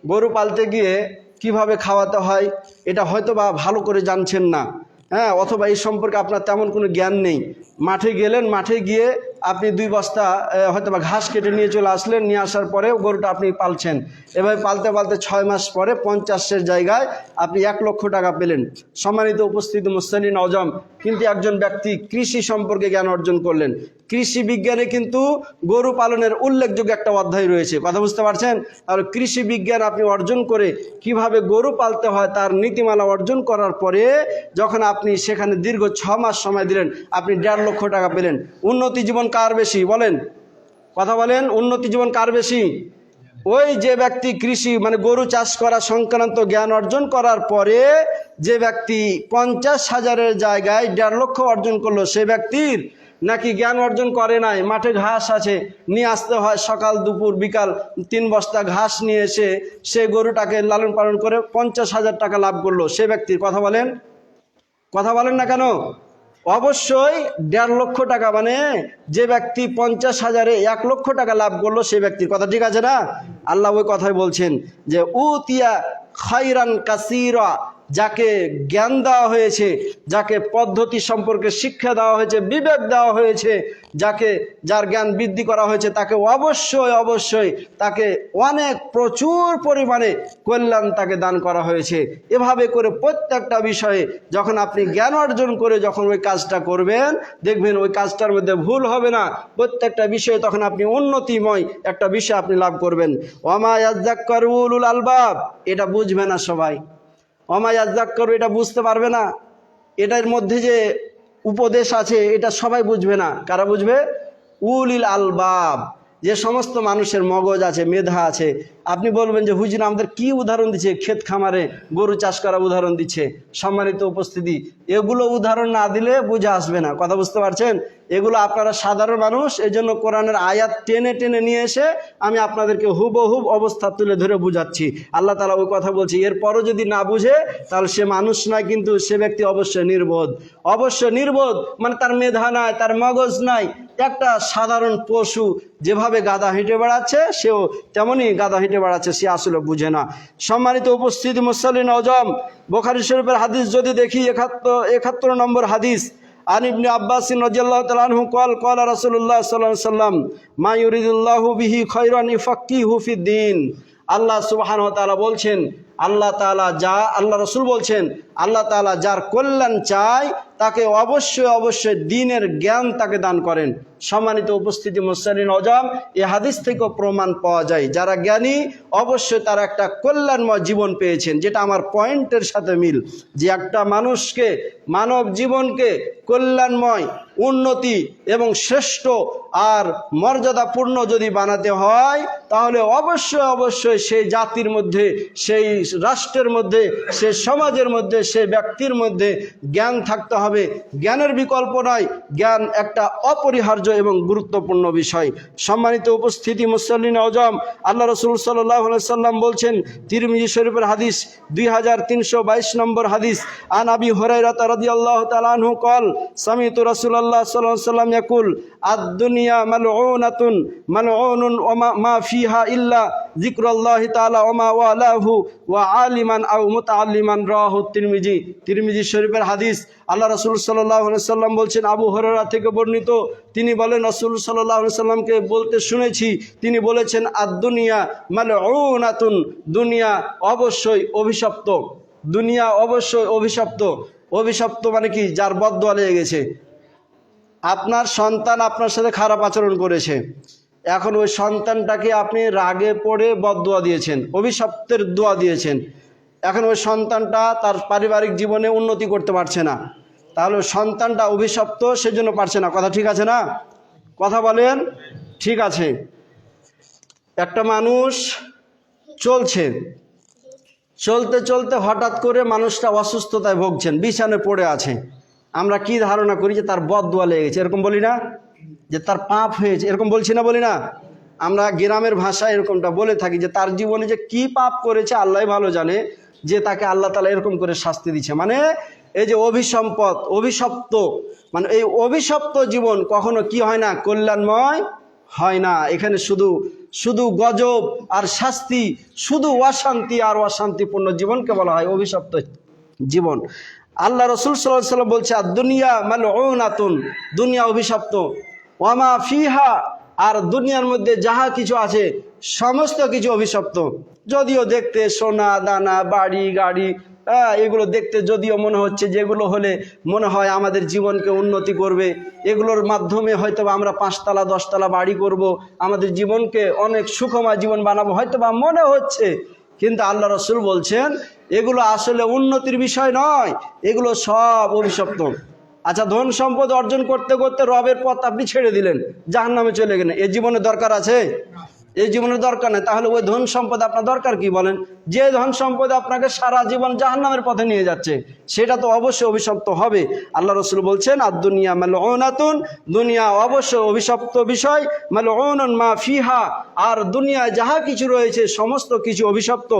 গরু পালতে গিয়ে কিভাবে খাওয়াতে হয় এটা হয়তো বা ভালো করে জানছেন না, হ্যাঁ, অথবা এই সম্পর্কে আপনার তেমন কোনো জ্ঞান নেই। মাঠে গেলেন, মাঠে গিয়ে আপনি 2 বস্তা হয়তো বা ঘাস কেটে নিয়ে চলে আসলেন, নিয়ে আসার পরে গরুটা আপনি পালছেন। এভাবে পালতে পালতে 6 মাস পরে 50-এর জায়গায় আপনি 1 লক্ষ টাকা পেলেন। সম্মানিত উপস্থিতি মুসল্লি নওজোয়ান, কিন্তু একজন ব্যক্তি কৃষি সম্পর্কে জ্ঞান অর্জন করলেন। কৃষি বিজ্ঞানে কিন্তু গরু পালনের উল্লেখযোগ্য একটা অধ্যায় রয়েছে, কথা বুঝতে পারছেন? আর কৃষি বিজ্ঞান আপনি অর্জন করে কিভাবে গরু পালতে হয় তার নীতিমালা অর্জন করার পরে যখন আপনি সেখানে দীর্ঘ 6 মাস সময় দিলেন, আপনি 1.5 লক্ষ টাকা পেলেন। উন্নতি জীবন কার বেশি বলেন? কথা বলেন, উন্নতি জীবন কার বেশি? ওই যে ব্যক্তি কৃষি মানে গরু চাষ করা সংক্রান্ত জ্ঞান অর্জন করার পরে যে ব্যক্তি 50,000-এর জায়গায় 1.5 লক্ষ অর্জন করলো, সে ব্যক্তির নাকি জ্ঞান অর্জন করে নাই, মাঠে ঘাস আছে, নিয়ে আসতে হয় সকাল দুপুর বিকাল 3 বস্তা ঘাস নিয়ে এসে সে গরুটাকে লালন পালন করে 50,000 টাকা লাভ করলো, সে ব্যক্তির কথা বলেন? কথা বলেন না কেন? অবশ্যই 1.5 লক্ষ টাকা, মানে যে ব্যক্তি 50,000-এ 1 লক্ষ টাকা লাভ করলো সে ব্যক্তির কথা, ঠিক আছে না? আল্লাহ ওই কথাই বলছেন যে উতিয়া খায়রান কাসীরা। যাকে জ্ঞান দেওয়া হয়েছে, যাকে পদ্ধতি সম্পর্কে শিক্ষা দেওয়া হয়েছে, বিবেক দেওয়া হয়েছে, যার জ্ঞান বৃদ্ধি করা হয়েছে, তাকে অবশ্যই তাকে অনেক প্রচুর পরিমাণে কল্যাণ তাকে দান করা হয়েছে। এভাবে করে প্রত্যেকটা বিষয়ে যখন আপনি জ্ঞান অর্জন করে যখন ওই কাজটা করবেন, দেখবেন ওই কাজটার মধ্যে ভুল হবে না। প্রত্যেকটা বিষয়ে তখন আপনি উন্নতিময় একটা বিষয় আপনি লাভ করবেন। ওমা ইয়াযাক্কারু উলুল আলবাব, এটা বুঝবে না সবাই। ওমা ইয়াযাক্কারু এটা বুঝতে পারবে না, এটার মধ্যে যে উপদেশ আছে এটা সবাই বুঝবে না। কারা বুঝবে? উলিল আলবাব, যে সমস্ত মানুষের মগজ আছে, মেধা আছে। আপনি বলবেন যে হুজুর আমাদের কি উদাহরণ দিচ্ছে, ক্ষেত খামারে গরু চাষ করা উদাহরণ দিচ্ছে। সম্মানিত উপস্থিতি, এগুলো উদাহরণ না দিলে বুঝে আসবে না, কথা বুঝতে পারছেন? এগুলো আপনারা সাধারণ মানুষ, এজন্য কোরআনের আয়াত টেনে টেনে নিয়ে এসে আমি আপনাদেরকে হুবহুব অবস্থা তুলে ধরে বুঝাচ্ছি। আল্লাহ তাআলা ওই কথা বলছি, এরপরও যদি না বুঝে তাহলে সে মানুষ নয়, কিন্তু সে ব্যক্তি অবশ্যই নির্বোধ। নির্বোধ মানে তার মেধা নাই, তার মগজ নাই। একটা সাধারণ পশু যেভাবে গাধা হেঁটে বেড়াচ্ছে, সেও তেমনই গাধা হেঁটে বেড়াচ্ছে, সে আসলে বুঝে না। সম্মানিত উপস্থিতি মুসল্লি নওজোয়ান, বুখারী শরীফের হাদিস যদি দেখি 71 নম্বর হাদিস, আন ইবনে আব্বাস রাদিয়াল্লাহু তাআলা আনহু ক্বাল রাসূলুল্লাহ সাল্লাল্লাহু আলাইহি ওয়াসাল্লাম মা ইউরিদুল্লাহু বিহি খায়রান ইউফাক্কিহু ফিদ্দীন। আল্লাহ সুবহানাহু ওয়া তাআলা বলছেন, আল্লাহ রাসূল বলছেন, আল্লাহ তাআলা যার কল্যাণ চায় তাকে অবশ্যই দ্বীনের জ্ঞান তাকে দান করেন। সম্মানিত উপস্থিতি মুসলিম নওজোয়ান, এই হাদিস থেকে প্রমাণ পাওয়া যায় যারা জ্ঞানী অবশ্যই তারা একটা কল্যাণময় জীবন পেয়েছেন। যেটা আমার পয়েন্টের সাথে মিল, যে একটা মানুষকে, মানব জীবনকে কল্যাণময়, উন্নতি এবং শ্রেষ্ঠ আর মর্যাদাপূর্ণ যদি বানাতে হয় তাহলে অবশ্যই সেই জাতির মধ্যে, সেই রাষ্ট্রের মধ্যে, সেই সমাজের মধ্যে, সেই ব্যক্তির মধ্যে জ্ঞান থাকতে হবে। হবে, জ্ঞানের বিকল্প নয়, জ্ঞান একটা অপরিহার্য এবং গুরুত্বপূর্ণ বিষয়। সম্মানিত উপস্থিতি, মুসল্লিন আজম, আল্লাহ রসুল সাল্লাল্লাহু আলাইহি সাল্লাম বলছেন, তিরমিজি শরীফের হাদিস 2322 নম্বর হাদিস, আন আবি হুরায়রা রাদিয়াল্লাহু তাআলা আনহু قال سمعت رسول الله صلى الله عليه وسلم يقول الدنيا ملعونة ملعون وما فيها إلا ذكر الله تعالى وما والاه وعالما أو متعلما رواه الترمذي। তিরমিজি শরীফের হাদিস, আল্লাহ রাসূল সাল্লাল্লাহু আলাইহি সাল্লাম বলছেন, আবু হুরায়রা থেকে বর্ণিত, তিনি বলেন রাসূল সাল্লাল্লাহু আলাইহি সাল্লামকে বলতে শুনেছি, তিনি বলেছেন, আদ-দুনিয়া মালউনাতুন, দুনিয়া অবশ্যই অভিশপ্ত, দুনিয়া অবশ্যই অভিশপ্ত। অভিশপ্ত মানে কি? যার বদদোয়া লেগে গেছে। আপনার সন্তান আপনার সাথে খারাপ আচরণ করেছে, এখন ওই সন্তানটাকে আপনি রাগে পড়ে বদদোয়া দিয়েছেন, অভিশপ্তের দোয়া দিয়েছেন, এখন ওই সন্তানটা তার পারিবারিক জীবনে উন্নতি করতে পারছে না, তাহলে ওই সন্তানটা অভিশপ্ত, সেজন্য পারছে না। কথা ঠিক আছে না? কথা বলেন, ঠিক আছে। একটা মানুষ চলছে, চলতে চলতে হঠাৎ করে মানুষটা অসুস্থতায় ভুগছেন, বিছানায় পড়ে আছে। আমরা কি ধারণা করি? যে তার বদদোয়া লেগে গেছে, এরকম বলি না? যে তার পাপ হয়েছে, এরকম বলছি না, বলি না? আমরা গ্রামের ভাষায় এরকমটা বলে থাকি যে তার জীবনে যে কি পাপ করেছে আল্লাহ ভালো জানে, যে তাকে আল্লাহ তাআলা এরকম করে শাস্তি দিচ্ছে। মানে এই যে অভিসম্পদ, অভিশপ্ত, মানে এই অভিশপ্ত জীবন কখনো কি হয় না? কল্যাণময় হয় না। এখানে শুধু শুধু গজব আর শাস্তি, শুধু অশান্তি আর অশান্তিপূর্ণ জীবনকে বলা হয় অভিশপ্ত জীবন। আল্লাহ রসুল সাল্লাল্লাহু আলাইহি ওয়াসাল্লাম বলছে, আদ-দুনিয়া মালউনাতুন, দুনিয়া অভিশপ্ত, ওয়ামা ফিহা, আর দুনিয়ার মধ্যে যাহা কিছু আছে সমস্ত কিছু অভিশপ্ত। যদিও দেখতে সোনা দানা বাড়ি গাড়ি, এগুলো দেখতে যদিও মনে হচ্ছে যেগুলো হলে মনে হয় আমাদের জীবনকে উন্নতি করবে, এগুলোর মাধ্যমে হয়তো আমরা 5 তলা 10 তলা বাড়ি করব, আমাদের জীবনকে অনেক সুখময় জীবন বানাবো, হয়তো বা মনে হচ্ছে। কিন্তু আল্লাহ রসুল বলছেন এগুলো আসলে উন্নতির বিষয় নয়, এগুলো সব অভিশপ্ত। আচ্ছা, ধন সম্পদ অর্জন করতে করতে রবের পথ আপনি ছেড়ে দিলেন, জাহান্নামে চলে গেলেন, এ জীবনে দরকার আছে? এই জীবনের দরকার নেই। তাহলে ওই ধন সম্পদ আপনার দরকার কি বলেন? যে ধন সম্পদ আপনাকে সারা জীবন জাহান্নামের পথে নিয়ে যাচ্ছে, সেটা তো অবশ্যই অভিশপ্ত হবে। আল্লাহ রসুল বলছেন, আদ-দুনিয়া মালউনাতুন, দুনিয়া অবশ্যই অভিশপ্ত বিষয়, মালউনুন মা ফিহা, আর দুনিয়ায় যাহা কিছু রয়েছে সমস্ত কিছু অভিশপ্ত,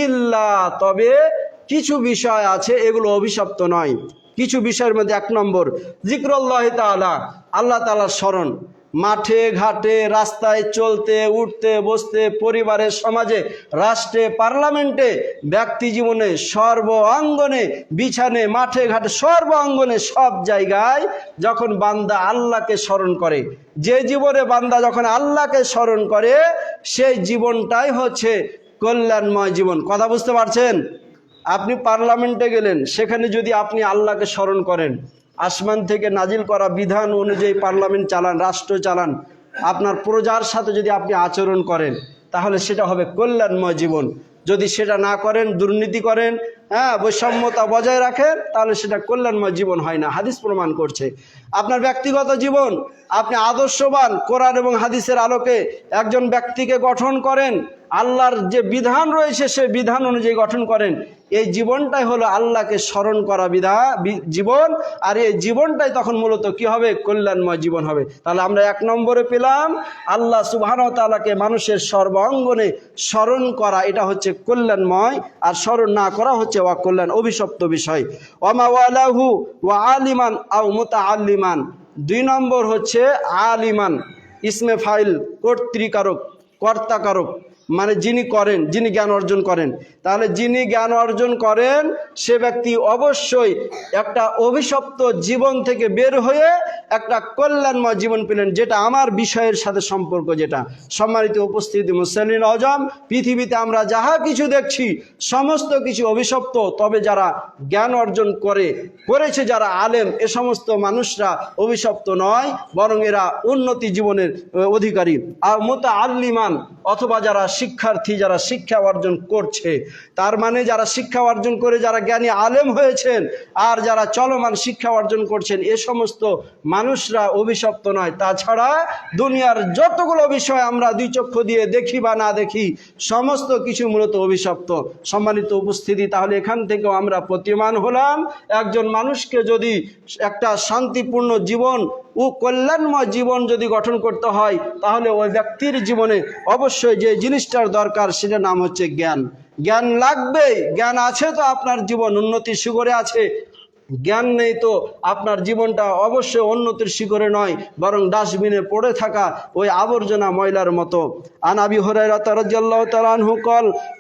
ইল্লা, তবে কিছু বিষয় আছে এগুলো অভিশপ্ত নয়। কিছু বিষয়ের মধ্যে 1 নম্বর যিকরুল্লাহি তাআলা, আল্লাহ তাআলার স্মরণ। মাঠে ঘাটে, রাস্তায় চলতে উঠতে বসতে, পরিবারে সমাজে রাষ্ট্রে পার্লামেন্টে, ব্যক্তি জীবনে সর্ব অঙ্গনে, বিছানে মাঠে ঘাটে সর্ব অঙ্গনে, সব জায়গায় যখন বান্দা আল্লাহকে স্মরণ করে, যে জীবনে বান্দা যখন আল্লাহকে স্মরণ করে, সেই জীবনটাই হচ্ছে কল্যাণময় জীবন। কথা বুঝতে পারছেন? আপনি পার্লামেন্টে গেলেন, সেখানে যদি আপনি আল্লাহকে স্মরণ করেন, আসমান থেকে নাজিল করা বিধান অনুযায়ী পার্লামেন্ট চালান, রাষ্ট্র চালান, আপনার প্রজার সাথে যদি আপনি আচরণ করেন, তাহলে সেটা হবে কল্যাণময় জীবন। যদি সেটা না করেন, দুর্নীতি করেন, বৈষম্যতা বজায় রাখেন, তাহলে সেটা কল্যাণময় জীবন হয় না। হাদিস প্রমাণ করছে। আপনার ব্যক্তিগত জীবন, আপনি আদর্শবান, কোরআন এবং হাদিসের আলোকে একজন ব্যক্তিকে গঠন করেন, আল্লাহর যে বিধান রয়েছে সে বিধান অনুযায়ী গঠন করেন, এই জীবনটাই হলো আল্লাহকে স্মরণ করা জীবন। আর এই জীবনটাই তখন মূলত কি হবে? কল্যাণময় জীবন হবে। তাহলে আমরা 1 নম্বরে পেলাম আল্লাহ সুবহানাহু ওয়া তাআলাকে মানুষের সর্বাঙ্গনে স্মরণ করা, এটা হচ্ছে কল্যাণময়, আর স্মরণ না করা হচ্ছে অকল্যাণ, অভিশপ্ত বিষয়। ওয়ামা ওয়ালাহু ওয়া আলিমান আও মুতাআল্লিমান, 2 নম্বর হচ্ছে আলিমান, ইসমে ফাইল, কর্তৃকারক, কর্তাকারক, মানে যিনি করেন, যিনি জ্ঞান অর্জন করেন। তাহলে যিনি জ্ঞান অর্জন করেন সে ব্যক্তি অবশ্যই একটা অভিশপ্ত জীবন থেকে বের হয়ে একটা কল্যাণময় জীবন পেলেন, যেটা আমার বিষয়ের সাথে সম্পর্ক। যেটা সম্মানিত উপস্থিতি, মুসলিম আজম, পৃথিবীতে আমরা যাহা কিছু দেখছি সমস্ত কিছু অভিশপ্ত, তবে যারা জ্ঞান অর্জন করেছে, যারা আলেম, এ সমস্ত মানুষরা অভিশপ্ত নয়, বরং এরা উন্নতি জীবনের অধিকারী। আর মুতাআল্লিমান, অথবা যারা শিক্ষার্থী, যারা শিক্ষা অর্জন করছে, তার মানে যারা শিক্ষা অর্জন করে যারা জ্ঞানী আলেম হয়েছেন আর যারা চলমান শিক্ষা অর্জন করছেন, এ সমস্ত মানুষরা অভিশপ্ত নয়। তাছাড়া দুনিয়ার যতগুলো বিষয় আমরা দুই চক্ষু দিয়ে দেখি বা না দেখি, সমস্ত কিছু মূলত অভিশপ্ত। সম্মানিত উপস্থিতি, তাহলে এখান থেকেও আমরা প্রতীয়মান হলাম, একজন মানুষকে যদি একটা শান্তিপূর্ণ জীবন ও কল্যাণময় জীবন যদি গঠন করতে হয়, তাহলে ওই ব্যক্তির জীবনে অবশ্যই যে জিনিসটার দরকার সেটার নাম হচ্ছে জ্ঞান। জ্ঞান লাগবেই। জ্ঞান আছে তো আপনার জীবন উন্নতির শিখরে আছে, জ্ঞান নেই তো আপনার জীবনটা অবশ্যই উন্নতির শিখরে নয়, বরং ডাস্টবিনে পড়ে থাকা ওই আবর্জনা ময়লার মতো। আন আবি হুরায়রা রাদিয়াল্লাহু তাআলা আনহু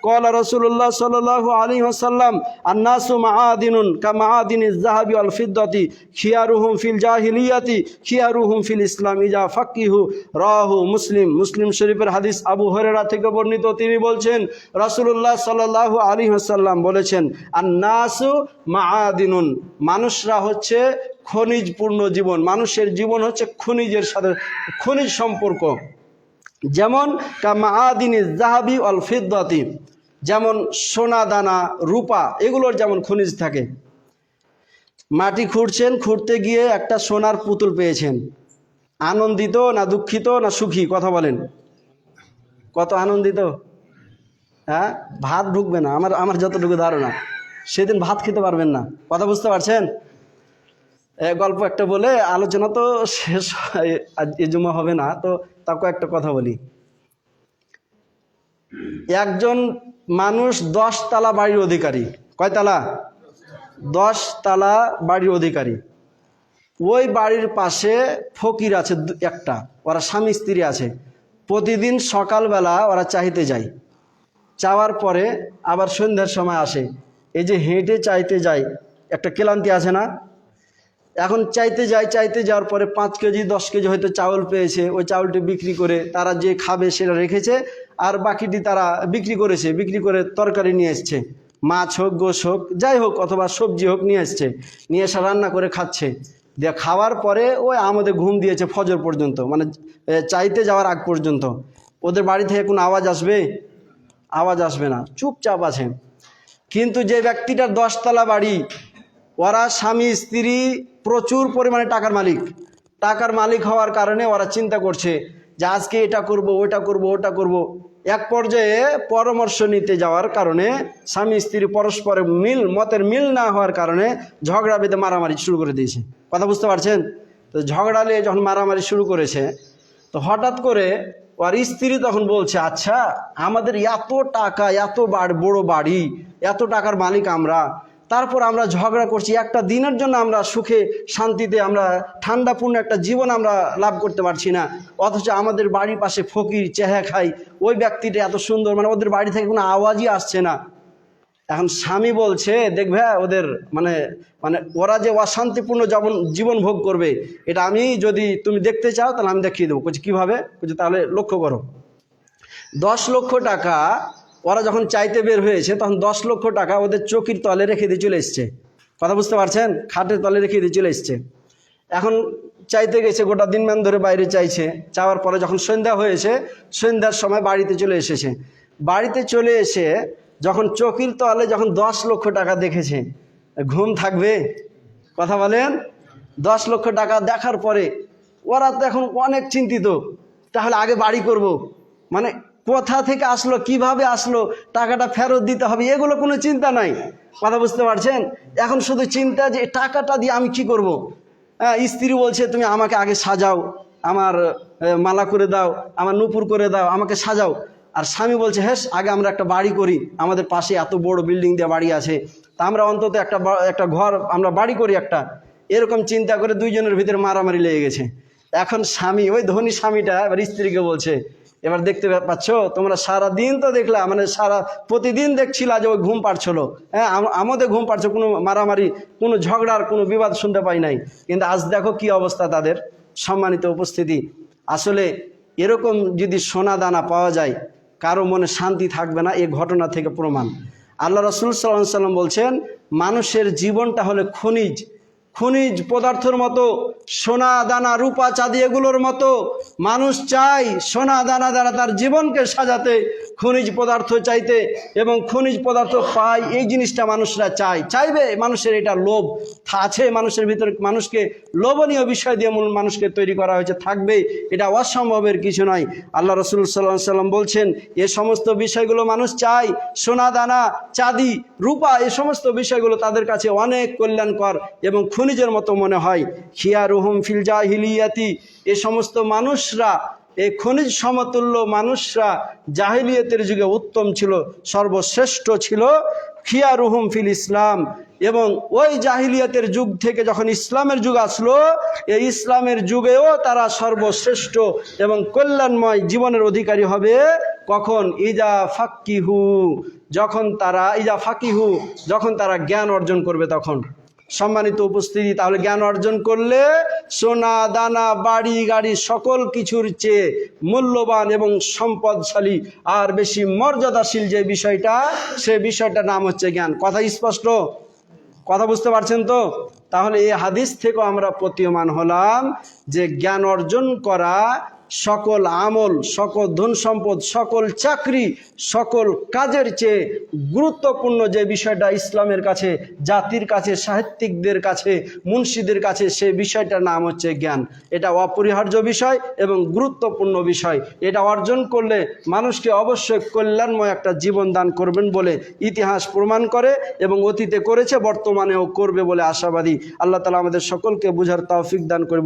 قال رسول الله صلى الله عليه وسلم الناس معادن كمعادن الذهب والفضة خيارهم في الجاهلية خيارهم في الإسلام إذا فقهوا رواه মুসলিম। মুসলিম শরীফের হাদিস, আবু হুরায়রা থেকে বর্ণিত। তিনি বলছেন, রাসূলুল্লাহ সাল্লাল্লাহু আলাইহি ওয়াসাল্লাম বলেছেন, আন-নাসু মাআদিনুন, মানুষরা হচ্ছে খনিজপূর্ণ জীবন। মানুষের জীবন হচ্ছে খনিজের সাথে, খনিজ সম্পর্ক। যেমন কামাআদিনিজ যাহাবি ওয়াল ফিদ্দাতি, যেমন সোনা দানা রূপা এগুলোর যেমন খনিজ থাকে। মাটি খুঁড়ছেন, খুঁড়তে গিয়ে একটা সোনার পুতুল পেয়েছেন, আনন্দিত না দুঃখিত না সুখী? কথা বলেন, কত আনন্দিত? হ্যাঁ, ভাত ঢুকবে না, আমার যতটুকু ধারণা, সেদিন ভাত খেতে পারবেন না। কথা বুঝতে পারছেন? গল্প একটা বলে আলোচনা তো শেষ এ জমা হবে না, তো তাকে একটা কথা বলি। একজন মানুষ 10 তালা বাড়ির অধিকারী। কয় তালা? 10 তালা বাড়ির অধিকারী। ওই বাড়ির পাশে ফকির আছে একটা, ওরা স্বামী স্ত্রী আছে। প্রতিদিন সকালবেলা ওরা চাইতে যায়, চাওয়ার পরে আবার সন্ধ্যার সময় আসে। এই যে হেঁটে চাইতে যায়, একটা ক্লান্তি আছে না? এখন চাইতে যাওয়ার পরে 5 কেজি 10 কেজি হয়তো চাউল পেয়েছে, ওই চাউলটি বিক্রি করে তারা যে খাবে সেটা রেখেছে, আর বাকিটি তারা বিক্রি করে তরকারি নিয়ে এসছে, মাছ হোক গোশ হোক যাই হোক অথবা সবজি হোক নিয়ে এসছে, নিয়ে এসে রান্না করে খাচ্ছে। দিয়ে খাওয়ার পরে ওই আমাদের ঘুম দিয়েছে ফজর পর্যন্ত, মানে চাইতে যাওয়ার আগ পর্যন্ত। ওদের বাড়ি থেকে কোনো আওয়াজ আসবে? আওয়াজ আসবে না, চুপচাপ আছে। কিন্তু যে ব্যক্তিটার 10 তলা বাড়ি, ওরা স্বামী স্ত্রী প্রচুর পরিমাণে টাকার মালিক হওয়ার কারণে ওরা চিন্তা করছে যে আজকে এটা করব, ওটা করব। এক পর্যায়ে পরামর্শ নিতে যাওয়ার কারণে স্বামী স্ত্রী পরস্পরের মতের মিল না হওয়ার কারণে ঝগড়া বেঁধে মারামারি শুরু করে দিয়েছে। কথা বুঝতে পারছেন? তো ঝগড়ালে যখন মারামারি শুরু করেছে, তো হঠাৎ করে ওর স্ত্রী তখন বলছে, আচ্ছা আমাদের এত টাকা, এত বড় বাড়ি, এত টাকার মালিক আমরা, তারপর আমরা ঝগড়া করছি, একটা দিনের জন্য আমরা সুখে শান্তিতে আমরা ঠান্ডাপূর্ণ একটা জীবন আমরা লাভ করতে পারছি না, অথচ আমাদের বাড়ির পাশে ফকির চেহা খাই, ওই ব্যক্তিটা এত সুন্দর, মানে ওদের বাড়ি থেকে কোনো আওয়াজই আসছে না। এখন স্বামী বলছে, দেখবে ওদের মানে ওরা যে অশান্তিপূর্ণ জীবন ভোগ করবে, এটা আমি যদি তুমি দেখতে চাও তাহলে আমি দেখিয়ে দেবো। বলছি কীভাবে? বলছি তাহলে লক্ষ্য করো, 10 লক্ষ টাকা ওরা যখন চাইতে বের হয়েছে তখন 10 লক্ষ টাকা ওদের চৌকির তলে রেখে দিয়ে চলে এসছে। কথা বুঝতে পারছেন? খাটের তলে রেখে দিয়ে চলে এসছে। এখন চাইতে গেছে, গোটা দিনমান ধরে বাইরে চাইছে, চাওয়ার পরে যখন সন্ধ্যা হয়েছে, সন্ধ্যার সময় বাড়িতে চলে এসেছে। বাড়িতে চলে এসে যখন চৌকির তলে যখন 10 লক্ষ টাকা দেখেছে, ঘুম থাকবে? কথা বলেন? 10 লক্ষ টাকা দেখার পরে ওরা তো এখন অনেক চিন্তিত, তাহলে আগে বাড়ি করব, মানে কোথা থেকে আসলো, কিভাবে আসলো, টাকাটা ফেরত দিতে হবে, এগুলো কোনো চিন্তা নাই। কথা বুঝতে পারছেন? এখন শুধু চিন্তা যে টাকাটা দিয়ে আমি কি করব। স্ত্রী বলছে, তুমি আমাকে আগে সাজাও, আমার মালা করে দাও, আমার নুপুর করে দাও, আমাকে সাজাও। আর স্বামী বলছে, হ্যাঁ আগে আমরা একটা বাড়ি করি, আমাদের পাশে এত বড় বিল্ডিং দিয়ে বাড়ি আছে, তা আমরা অন্তত একটা ঘর আমরা বাড়ি করি একটা। এরকম চিন্তা করে দুইজনের ভিতরে মারামারি লেগে গেছে। এখন স্বামী, ওই ধনী স্বামীটা এবার স্ত্রীকে বলছে, এবার দেখতে পাচ্ছ তোমরা সারা দিন তো দেখলা, মানে প্রতিদিন দেখছিলা যে ওই ঘুম পাড়ছিল, হ্যাঁ আমাদের ঘুম পাড়ছে, কোনো মারামারি, কোনো ঝগড়ার কোনো বিবাদ শুনতে পাই নাই, কিন্তু আজ দেখো কি অবস্থা তাদের। সম্মানিত উপস্থিতি, আসলে এরকম যদি সোনা দানা পাওয়া যায়, কারো মনে শান্তি থাকবে না, এই ঘটনা থেকে প্রমাণ। আল্লাহ রাসূল সাল্লাল্লাহু আলাইহি ওয়াসাল্লাম বলছেন, মানুষের জীবনটা হলো খনিজ, খনিজ পদার্থের মতো, সোনা দানা রূপা চাঁদি এগুলোর মতো মানুষ চায় সোনা দানা দ্বারা তার জীবনকে সাজাতে, খনিজ পদার্থ চাইতে, এবং খনিজ পদার্থ পায় এই জিনিসটা মানুষরা চাইবে। মানুষের এটা লোভ আছে মানুষের ভিতরে, মানুষকে লোভনীয় বিষয় দিয়ে মূল মানুষকে তৈরি করা হয়েছে, থাকবে, এটা অসম্ভবের কিছু নয়। আল্লাহ রসুল সাল্লাল্লাহু আলাইহি সাল্লাম বলছেন এ সমস্ত বিষয়গুলো মানুষ চায়, সোনা দানা চাঁদি রূপা এই সমস্ত বিষয়গুলো তাদের কাছে অনেক কল্যাণকর এবং খনিজের মতো মনে হয়। খিয়ারুহুম ফিল জাহিলিয়াতি, এ সমস্ত মানুষরা, এই খনিজ সমতুল্য মানুষরা জাহিলিয়াতের যুগে উত্তম ছিল, সর্বশ্রেষ্ঠ ছিল। খিয়ারুহুম ফিল ইসলাম, এবং ওই জাহিলিয়াতের যুগ থেকে যখন ইসলামের যুগ আসলো, এই ইসলামের যুগেও তারা সর্বশ্রেষ্ঠ এবং কল্যাণময় জীবনের অধিকারী হবে। কখন? ইজা ফাক্কিহু, যখন তারা জ্ঞান অর্জন করবে তখন। সম্মানিত উপস্থিতি, তাহলে জ্ঞান অর্জন করলে সোনা দানা বাড়ি গাড়ি সকল কিছুর চেয়ে মূল্যবান এবং সম্পদশালী আর বেশি মর্যাদাশীল যে বিষয়টা, সে বিষয়টার নাম হচ্ছে জ্ঞান। কথা স্পষ্ট? কথা বুঝতে পারছেন তো? তাহলে এই হাদিস থেকেও আমরা প্রতীয়মান হলাম যে জ্ঞান অর্জন করা সকল আমল, সকল ধন সম্পদ, সকল চাকরি, সকল কাজের চেয়ে গুরুত্বপূর্ণ যে বিষয়টা ইসলামের কাছে, জাতির কাছে, সাহিত্যিকদের কাছে, মুন্সিদের কাছে, সেই বিষয়টার নাম হচ্ছে জ্ঞান। এটা অপরিহার্য বিষয় এবং গুরুত্বপূর্ণ বিষয়। এটা অর্জন করলে মানুষকে অবশ্যই কল্যাণময় একটা জীবন দান করবেন বলে ইতিহাস প্রমাণ করে এবং অতীতে করেছে, বর্তমানেও করবে বলে আশাবাদী। আল্লাহ তাআলা আমাদের সকলকে বুঝার তৌফিক দান করবে।